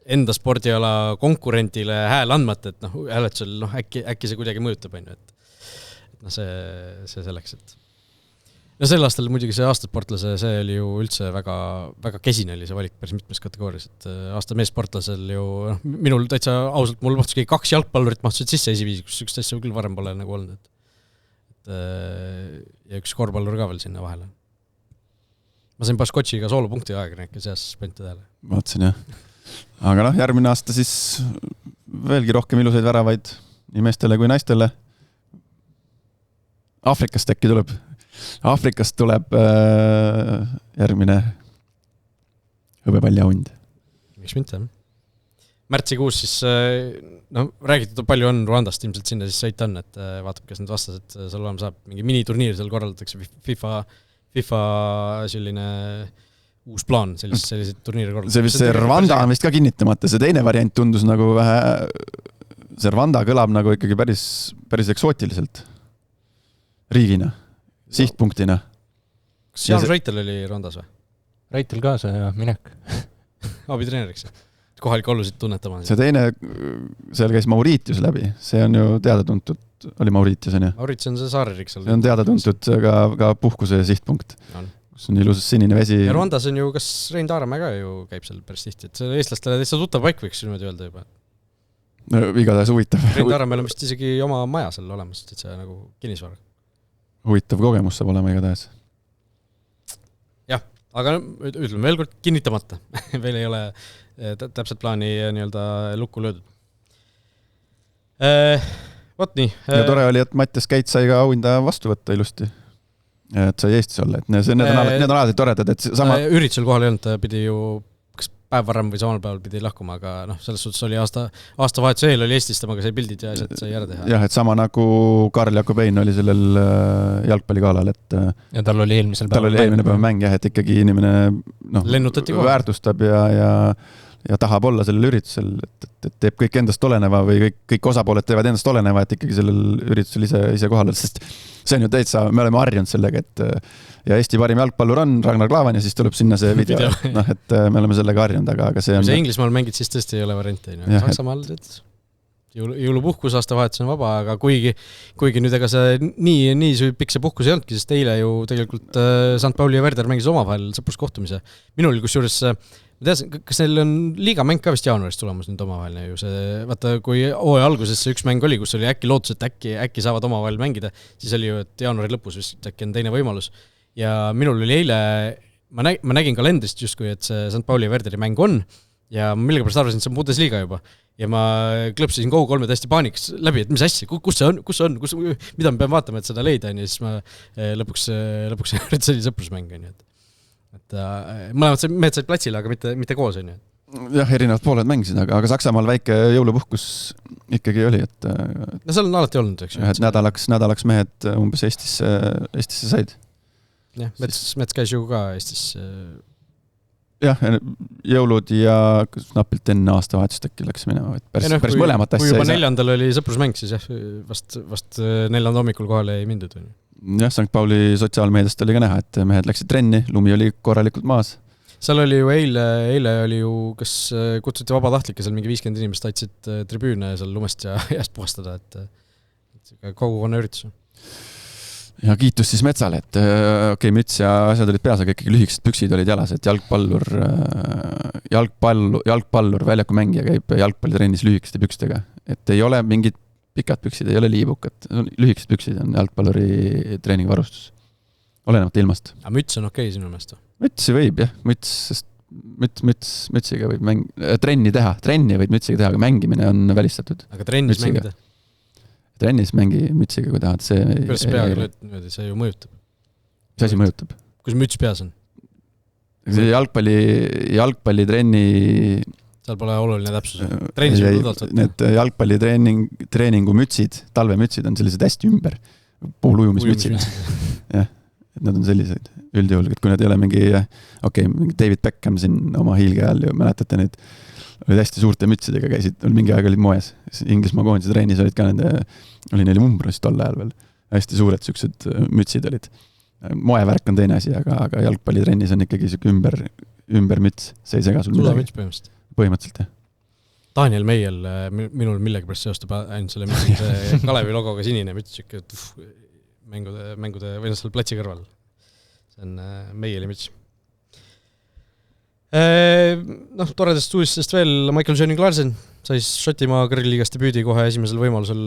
enda spordiala konkurentile hääl andmata, et hääletusel äkki see kuidagi mõjutab, on ju, et see selleks, et sel aastal muidugi see aastasportlase, see oli ju üldse väga, väga kesine oli see valik päris mitmes kategoorias, et aasta meessportlasel ju, minul täitsa ausalt, mul mahtuski 2 jalgpallurit mahtusid sisse esiviisikus, üks täitsa küll varem pole nagu olnud, ja üks korvpallur ka veel sinna vahele. Ma sain Baskotšiga soolopunkti ajakirjanike seas pente tähele. Vaatasin, jah. Aga järgmine aasta siis veelgi rohkem ilusaid väravaid nii meestele kui naistele. Aafrikast äkki tuleb. Aafrikast tuleb järgmine hõbepalliahund. Miks mitte? Märtsikuus siis, räägitud palju on Rwandast, ilmselt sinna siis sõita on, et vaatab, kes need vastased seal olema saab. Mingi miniturniir seal korraldatakse, FIFA selline uus plaan, sellised turniiri korraldatakse. See Rwanda on vist ka kinnitamata, see teine variant tundus nagu vähe, see Rwanda kõlab nagu ikkagi päris eksootiliselt. Riigina, sihtpunktina. Kas Jaanus Reitel oli Rwandas või? Reitel kaasa ja minek. Abitreeneriks. Kohalik ollusid tunnetama. See teine, seal käis Mauritius läbi. See on ju teada-tuntud, oli Mauritius, on ju? Mauritius on see saareriik seal. See on teada-tuntud ka puhkuse sihtpunkt. Kus on ilus sinine vesi. Ja Rwandas on ju, kas Rein Taaremäe ka ju käib seal päris tihti. Et see eestlastele täitsa tuttav paik võiks niimoodi öelda juba. No, igatahes huvitav. Rein Taaremäel on vist isegi oma maja seal olemas, et see nagu kinnisvara. Huvitav kogemus saab olema igatahes. Jah, aga ütleme veel kord kinnitamata. Veel ei ole täpselt plaani nii-öelda lukku löödud. Võt nii. Ja tore oli, et Mattias Käit sai ka auhinda vastu võtta ilusti. Et sai Eestis olla. Et need on alati toredad. Et sama... Üritusel kohal ei olnud, ta pidi ju päev varem või samal päeval pidi lahkuma, aga selles suhtes oli aastavahetuse eel oli Eestis temaga sai pildid ja asjad sai ära teha. Jah, et sama nagu Karl Jakobein oli sellel jalgpallikaalal, et ja tal oli eelmisel päeval eelmine päev mäng, jah, et ikkagi inimene väärtustab ja tahab olla sellel üritusel, et teeb kõik endast oleneva või kõik osapooled teevad endast oleneva, et ikkagi sellel üritusel ise kohal, sest see on ju täitsa, me oleme harjunud sellega, et ja Eesti parim jalgpallur on Ragnar Klavan ja siis tuleb sinna see video. Et me oleme sellega harjunud, aga see on... Kui see Inglismaal mängid, siis tõesti ei ole variante. Saksamaal jõulupuhkus, aastavahetus on vaba, aga kuigi nüüd ega see nii pikk see puhkus ei olnudki, sest eile ju tegelikult St. Pauli ja Werder mängis omavahel sõpruskohtumise. Minul kusjuures, kas neil on liigamäng ka vist jaanuaris tulemas nüüd omavaheline ju see, vaata kui hooaja alguses see üks mäng oli, kus oli äkki lootus, et äkki saavad omavahel mängida, siis oli ju, et jaanuari lõpus vist äkki on teine võimalus. Ja minul oli eile, ma nägin kalendrist justkui, et see St. Pauli ja Werderi mäng on ja ma millegipärast arvasin, et see on Bundesliga juba. Ja ma klõpsisin Go3 täiesti paaniks läbi, et mis asja, kus see on, mida me peame vaatama, et seda leida, ja siis ma lõpuks see oli sõprusmäng, et mõlemad mehed said platsile, aga mitte koos, on ju. Jah, erinevad pooled mängisid, aga Saksamaal väike jõulupuhkus ikkagi oli, et... No seal on alati olnud, eks ju. Et nädalaks mehed umbes Eestisse said. Jah, Mets käis ju ka Eestis. Jah, jõulud ja napilt enne aastavahetust äkki läks minema, et päris mõlemat asja. Kui juba 4. oli sõprusmäng, siis jah, vast 4. hommikul kohale ei mindud. Jah, St. Pauli sotsiaalmeediast oli ka näha, et mehed läksid trenni, lumi oli korralikult maas. Seal oli ju eile oli ju, kas kutsuti vabatahtlikke, seal mingi 50 inimest aitsid tribüüne seal lumest ja jääst puhastada, et kogukonna üritus. Ja kiitus siis Metsale, et okei, müts ja asjad olid peas, aga ikkagi lühikesed püksid olid jalas, et jalgpallur väljaku mängija käib jalgpallitrennis lühikeste pükstega. Et ei ole mingid pikad püksid, ei ole liibukad, lühikesed püksid on jalgpalluri treeningvarustus. Olenemata ilmast. Aga müts on okei sinu meelest? Mütsi võib, jah. Sest mütsiga võib trenni teha. Trenni võid mütsiga teha, aga mängimine on välistatud. Aga trennis mütsiga mängida? Trennis mängi mütsiga, kui tahad. Kuidas peaga lööd, see ju mõjutab. Mis asi mõjutab? Kus müts peas on? See jalgpallitrenni... Seal pole oluline täpsus. Trennis on tudalt võtta. Need jalgpallitreeningu mütsid, talvemütsid on sellised hästi ümber. Poolujumismütsid. Jah, et nad on sellised üldjuhul, et kui nad ei ole mingi David Beckham siin oma hiilge ajal ju mäletate neid olid hästi suurte mütsidega käisid, mingi aeg olid moes. Inglismaa koondise treenis olid ka oli neil umbrus tol ajal veel. Hästi suured siuksed mütsid olid. Moevärk on teine asi, aga jalgpallitrennis on ikkagi siuke ümber müts. See ei sega sul midagi. Müts põhimõtteliselt. Põhimõtteliselt, jah. Daniel Meiel, minul millegipärast seostub ainult selle mütsi, see Kalevi logoga sinine müts, mängude või selle platsi kõrval. See on Meieli müts. Toredast uudistest veel, Michael Johnny Larsen sai Šotimaa kõrgliigast debüüdi kohe esimesel võimalusel,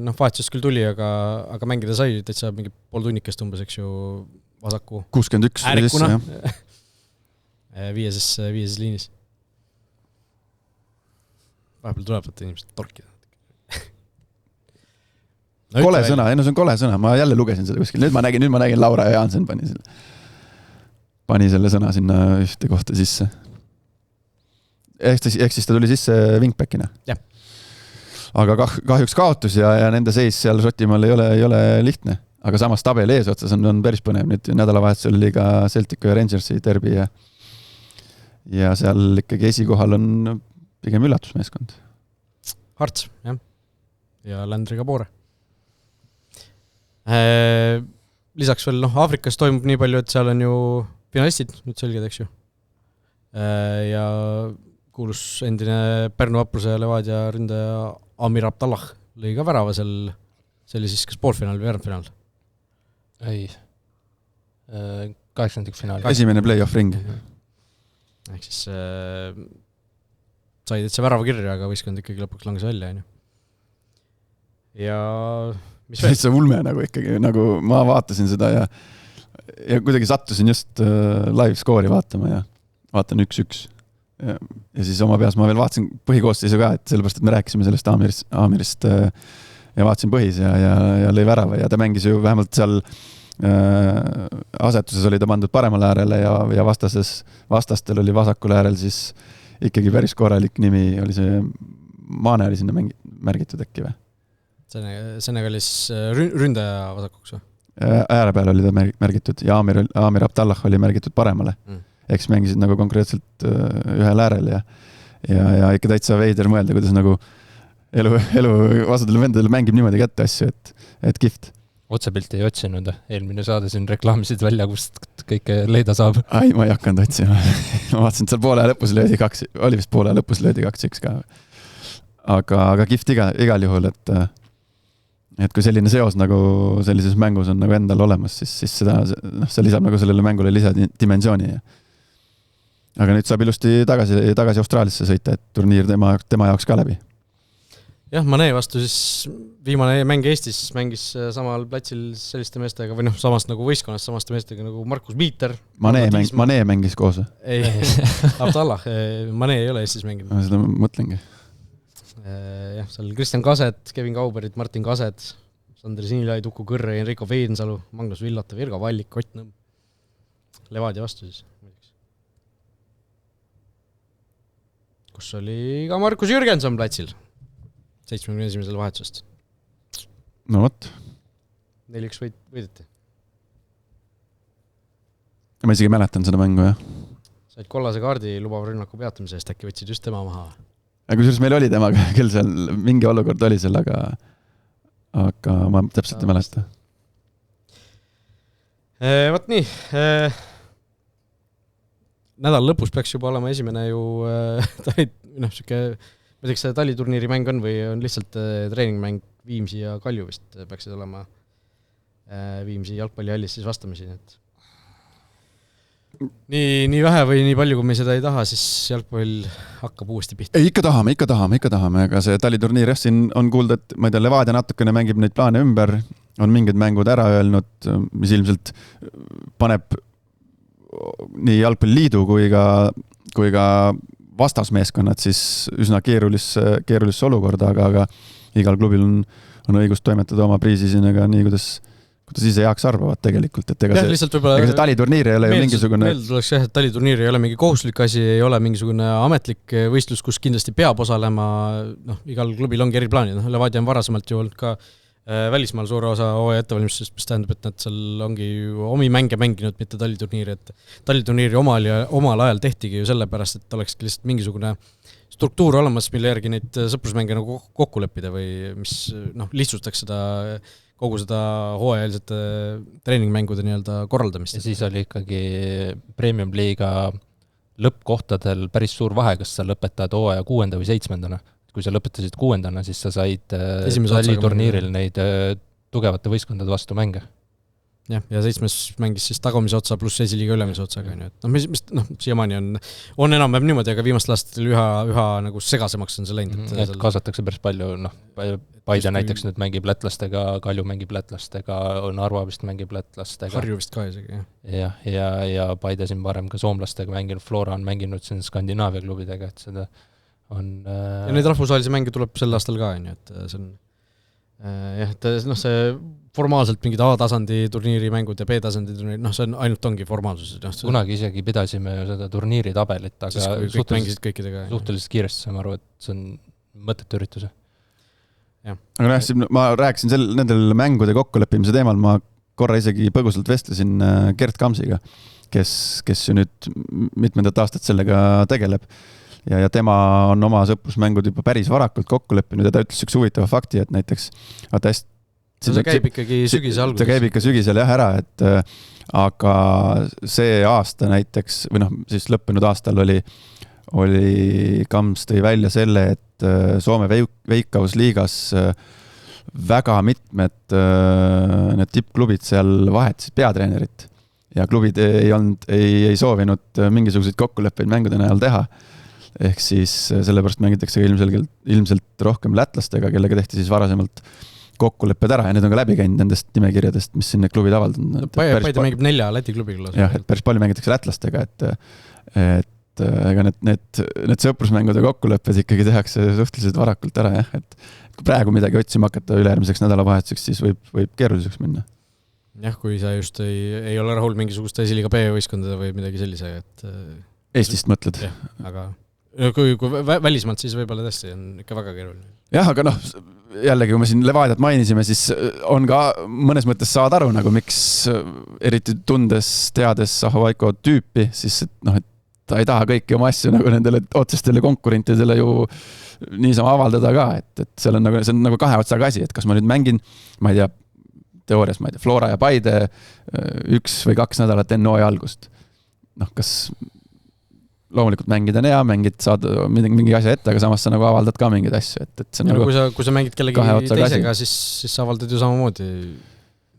vahetusest küll tuli, aga mängida sai, täitsa mingi pool tunnikest umbes, eks ju, vasaku 61 äärikuna viieses liinis. Vahepeal tuleb võtta inimesed torkida. Kole sõna, see on kole sõna, ma jälle lugesin seda kuskil, nüüd ma nägin Laura Jaansen pani selle sõna sinna ühte kohta sisse. Ehk siis ta tuli sisse wingbackina. Jah. Aga kahjuks kaotus ja nende seis seal Šotimaal ei ole lihtne. Aga samas tabel eesotsas on päris põnev. Nüüd nädalavahetusel oli ka Celticu ja Rangersi derbi ja seal ikkagi esikohal on pigem üllatusmeeskond. Harts, jah. Ja Landriga Poore. Lisaks veel, Aafrikas toimub nii palju, et seal on ju finalistid, nüüd selged, eks ju. Ja kuulus endine Pärnu Vapruse ja Levadia ründaja Amir Abdallah lõi ka värava seal, see oli siis kas poolfinaal või veerandfinaal? Ei, 8. finaal. Esimene play-off ring. Ehk siis sai täitsa värava kirja, aga võistkond ikkagi lõpuks langes välja. Ja mis veel? See ulme nagu ikkagi, nagu ma vaatasin seda ja kuidagi sattusin just live skoori vaatama ja vaatan 1-1. Ja siis oma peas ma veel vaatasin põhikoosseisu ka, et sellepärast, et me rääkisime sellest Aamirist ja vaatasin põhis ja lõi värava ja ta mängis ju vähemalt seal asetuses oli ta pandud paremale äärele ja vastastel oli vasakul äärel siis ikkagi päris korralik nimi, oli see Maane oli sinna märgitud äkki või? Senegalis ründaja vasakuks või? Ääre peal oli ta märgitud ja Amir Abdallah oli märgitud paremale. Eks mängisid nagu konkreetselt ühel äärel ja ikka täitsa veider mõelda, kuidas nagu elu vasadele vendadele mängib niimoodi kätte asju, et kift. Otsepilti ei otsinud, eelmine saade siin reklaamisid välja, kust kõike leida saab. Ai, ma ei hakanud otsima. Ma vaatasin, et seal poole lõpus löödi 2, oli vist poole lõpus löödi 2-1 ka. Aga kift igal juhul, et kui selline seos nagu sellises mängus on nagu endal olemas, siis seda, see lisab nagu sellele mängule lisadimensiooni. Aga nüüd saab ilusti tagasi Austraaliasse sõita, et turniir tema jaoks ka läbi. Jah, Mane vastu siis viimane mäng Eestis mängis samal platsil selliste meestega, või samast nagu võistkonnas samaste meestega nagu Markus Miiter. Mane mängis koos. Ei, Abdallah, Mane ei ole Eestis mänginud. Ma seda mõtlengi. Jah, seal Kristjan Kaset, Kevin Kauberit, Martin Kaset, Sandri Sinilai, Tuku Kõrre, Enrico Veensalu, Magnus Villata, Virga Vallik, Ott Nõmm. Levadia vastu siis. Kus oli ka Markus Jürgenson platsil 71. vahetusest. No võt. 4-1 võideti. Ma isegi mäletan seda mängu, jah. Said kollase kaardi lubava rünnaku peatamise eest, äkki võtsid just tema maha. Aga kusjuures meil oli temaga küll seal, mingi olukord oli seal, aga ma täpselt ei mäleta. Võt nii, nädal lõpus peaks juba olema esimene ju siuke, ma teeks see taliturniiri mäng on või on lihtsalt treeningmäng Viimsi ja Kalju vist peaksid olema Viimsi jalgpallihallis siis vastamisi, et nii vähe või nii palju, kui me seda ei taha, siis jalgpall hakkab uuesti pihta. Ikka tahame, aga see taliturniir jah, siin on kuulda, et ma ei tea, Levadia natukene mängib neid plaane ümber, on mingid mängud ära öelnud, mis ilmselt paneb nii jalgpalliliidu kui ka vastasmeeskonnad siis üsna keerulisse olukorda, aga igal klubil on õigus toimetada oma priisisinega nii, kuidas ise heaks arvavad tegelikult, et ega see taliturniir ei ole ju mingisugune... Meelde tuleks jah, et taliturniir ei ole mingi kohustuslik asi, ei ole mingisugune ametlik võistlus, kus kindlasti peab osalema, igal klubil ongi eri plaanid, Levadia on varasemalt ju olnud ka välismaal suure osa hooaja ettevalmistusest, mis tähendab, et nad seal ongi omi mänge mänginud, mitte taliturniiri, et taliturniiri omal ajal tehtigi ju sellepärast, et olekski lihtsalt mingisugune struktuur olemas, mille järgi neid sõprusmänge nagu kokku leppida või mis lihtsustaks kogu seda hooajaliste treeningmängude nii-öelda korraldamist. Ja siis oli ikkagi Premium Liiga lõppkohtadel päris suur vahe, kas sa lõpetad hooaja 6. või 7. Kui sa lõpetasid 6. siis sa said taliturniiril neid tugevate võistkondade vastu mänge. Ja 7. mängis siis tagumise otsa pluss esiliiga ülemise otsaga. Siiamaani on enam-vähem niimoodi, aga viimastel aastatel üha nagu segasemaks on see läinud. Et kaasatakse päris palju, Paide näiteks nüüd mängib lätlastega, Kalju mängib lätlastega, Narva vist mängib lätlastega. Harju vist ka isegi, jah. Ja Paide siin varem ka soomlastega mänginud, Flora on mänginud siin Skandinaavia klubidega, et seda on... Ja neid rahvusvahelisi mänge tuleb sel aastal ka, et see on... Jah, et see formaalselt mingid A-tasandi turniiri mängud ja B-tasandi turniiri, see on ainult ongi formaalsus. Kunagi isegi pidasime seda turniiri tabelit, aga suhteliselt kiiresti saame aru, et see on mõttetu ürituse. Aga ma rääkisin nendel mängude kokkuleppimise teemal, ma korra isegi põgusalt vestlesin Gert Kamsiga, kes ju nüüd mitmendat aastat sellega tegeleb. Ja tema on oma sõprusmängud juba päris varakult kokku leppinud ja ta ütles üks huvitava fakti, et näiteks see käib ikkagi sügise alguses. See käib ikka sügisel jah ära, et aga see aasta näiteks, või siis lõppenud aastal oli Kams tõi välja selle, et Soome Veikkausliigas väga mitmed need tippklubid seal vahetasid peatreenerit ja klubid ei soovinud mingisuguseid kokkuleppeid mängude näol teha. Ehk siis sellepärast mängitakse ilmselt rohkem lätlastega, kellega tehti siis varasemalt kokkulepped ära ja need on ka läbi käinud nendest nimekirjadest, mis siin need klubid avaldanud. Paide mängib 4 Läti klubiga. Jah, et päris palju mängitakse lätlastega, et ega need sõprusmängude kokkulepped ikkagi tehakse suhteliselt varakult ära, jah, et kui praegu midagi otsima hakata ülejärgmiseks nädalavahetuseks, siis võib keeruliseks minna. Jah, kui sa just ei ole rahul mingisuguste esiliiga B-võistkondade või midagi sellise, et... Eestist mõtled? Jah, aga kui välismaalt siis võib-olla tõesti on ikka väga keeruline. Jah, aga jällegi, kui me siin Levadiat mainisime, siis on ka mõnes mõttes saad aru, nagu miks eriti teades Ahovaiko tüüpi, siis et ta ei taha kõiki oma asju nagu nendele otsestele konkurentidele ju niisama avaldada ka, et see on nagu kahe otsaga asi, et kas ma nüüd mängin, ma ei tea, teoorias, Flora ja Paide 1 või 2 nädalat enne hooaja algust. Kas loomulikult mängida on hea, saad mingi asja ette, aga samas sa nagu avaldad ka mingeid asju. Et see on nagu kui sa mängid kellegi teisega, siis sa avaldad ju samamoodi.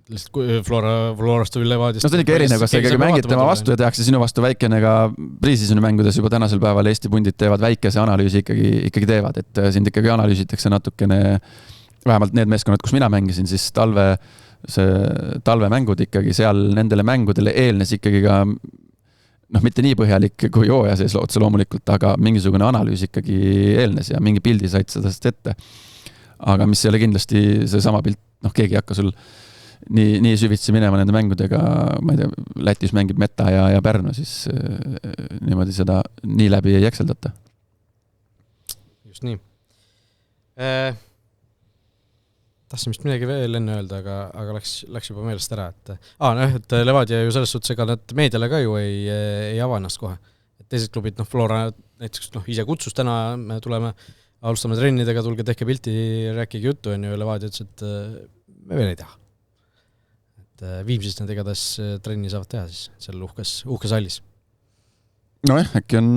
Florast või Levadist. See on ikka erinev, kas sa ikkagi mängid tema vastu ja tehakse sinu vastu väikene ka priisisõnu mängudes juba tänasel päeval Eesti pundid teevad väikese analüüsi ikkagi teevad, et sind ikkagi analüüsitakse natukene, vähemalt need meeskonnad, kus mina mängisin, siis talvemängud ikkagi seal nendele mängudele eelnes ikkagi ka mitte nii põhjalik kui hooaja sees otse loomulikult, aga mingisugune analüüs ikkagi eelnes ja mingi pildi said sellest ette. Aga mis ei ole kindlasti see sama pilt, keegi ei hakka sul nii süvitsi minema nende mängudega, ma ei tea, Lätis mängib Meta ja Pärnu, siis niimoodi seda nii läbi ei ekseldata. Just nii. Tahtsin vist midagi veel enne öelda, aga läks juba meelest ära, et Levadia ju selles suhtes, ega nad meediale ka ju ei ava ennast kohe. Et teised klubid, Flora näiteks ise kutsus täna, me tuleme, alustame trennidega, tulge tehke pilti, rääkige juttu, ja Levadia ütles, et me veel ei taha. Et Viimsis nad igatahes trenni saavad teha siis seal uhkes hallis. Nojah, äkki on,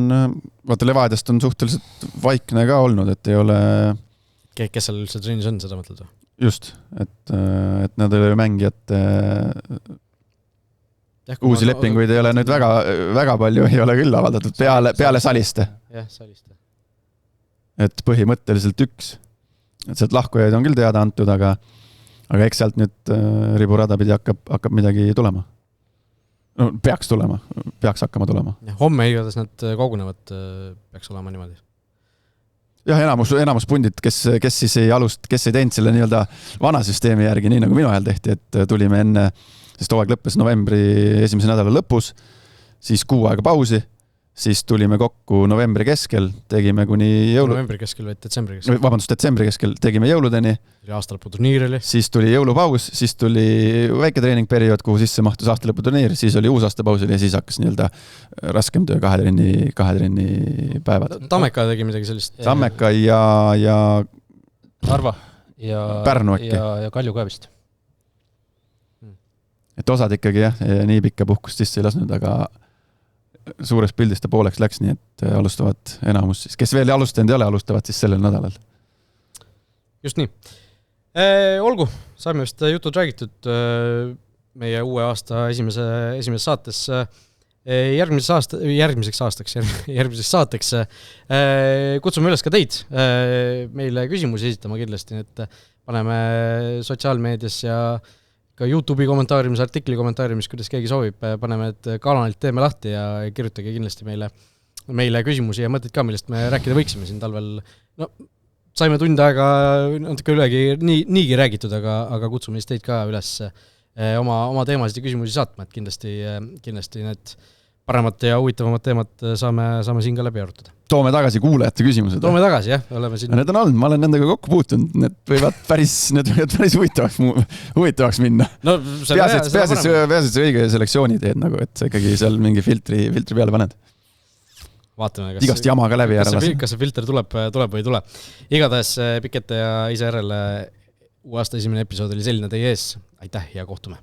vaata Levadiast on suhteliselt vaikne ka olnud, et ei ole... Kes seal üldse trennis on, seda mõtled või? just, et nad ei ole mängijate uusi lepinguid ei ole nüüd väga palju ei ole küll avaldatud peale Saliste. Jah, Saliste. Et põhimõtteliselt üks. Et sealt lahkujaid on küll teada antud, aga eks sealt nüüd riburada pidi hakkab midagi tulema. No, peaks hakkama tulema. Homme igatahes nad kogunevad, peaks olema niimoodi. Jah, enamus pundid, kes siis ei teinud selle nii-öelda vana süsteemi järgi, nii nagu minu ajal tehti, et tulime enne, sest hooaeg lõppes novembri esimese nädala lõpus, siis 6 aega pausi, siis tulime kokku novembri keskel, tegime kuni novembri keskel või detsembri keskel? Vabandust, detsembri keskel tegime jõuludeni. Aastalõputurniir oli. Siis tuli jõulupaus, siis tuli väike treeningperiood, kuhu sisse mahtus aastalõputurniir, siis oli uus aastapaus ja siis hakkas nii-öelda raskem töö 2 trenni päevad. Tammeka tegi midagi sellist? Tammeka ja Narva ja Pärnu äkki. Ja Kalju ka vist. Et osad ikkagi nii pikka puhkust sisse ei lasnud, aga suurest pildist ja pooleks läks, nii et alustavad enamus siis. Kes veel alustanud ei ole, alustavad siis sellel nädalal. Just nii. Olgu, saime vist jutud räägitud meie uue aasta esimeses saates. Järgmiseks saateks kutsume üles ka teid meile küsimusi esitama kindlasti, et paneme sotsiaalmeedias ja ka YouTube'i kommentaariumis, artikli kommentaariumis, kuidas keegi soovib, paneme, et kanalilt teeme lahti ja kirjutage kindlasti meile küsimusi ja mõtteid ka, millest me rääkida võiksime siin talvel. No, saime tund aega natuke ülegi niigi räägitud, aga kutsume siis teid ka üles oma teemasid ja küsimusi saatma, et kindlasti need paremad ja huvitavamad teemad saame siin ka läbi arutada. Toome tagasi kuulajate küsimused. Toome tagasi, jah. Oleme siin. Need on olnud, ma olen nendega kokku puutunud, need võivad päris huvitavaks minna. No, peaasi, et see õige selektsiooni teed, nagu, et sa ikkagi seal mingi filtri peale paned. Vaatame, igast jama ka läbi ära lase. Kas see filter tuleb või ei tule. Igatahes Pikete ja ISRL uue aasta esimene episood oli selline teie ees. Aitäh ja kohtume!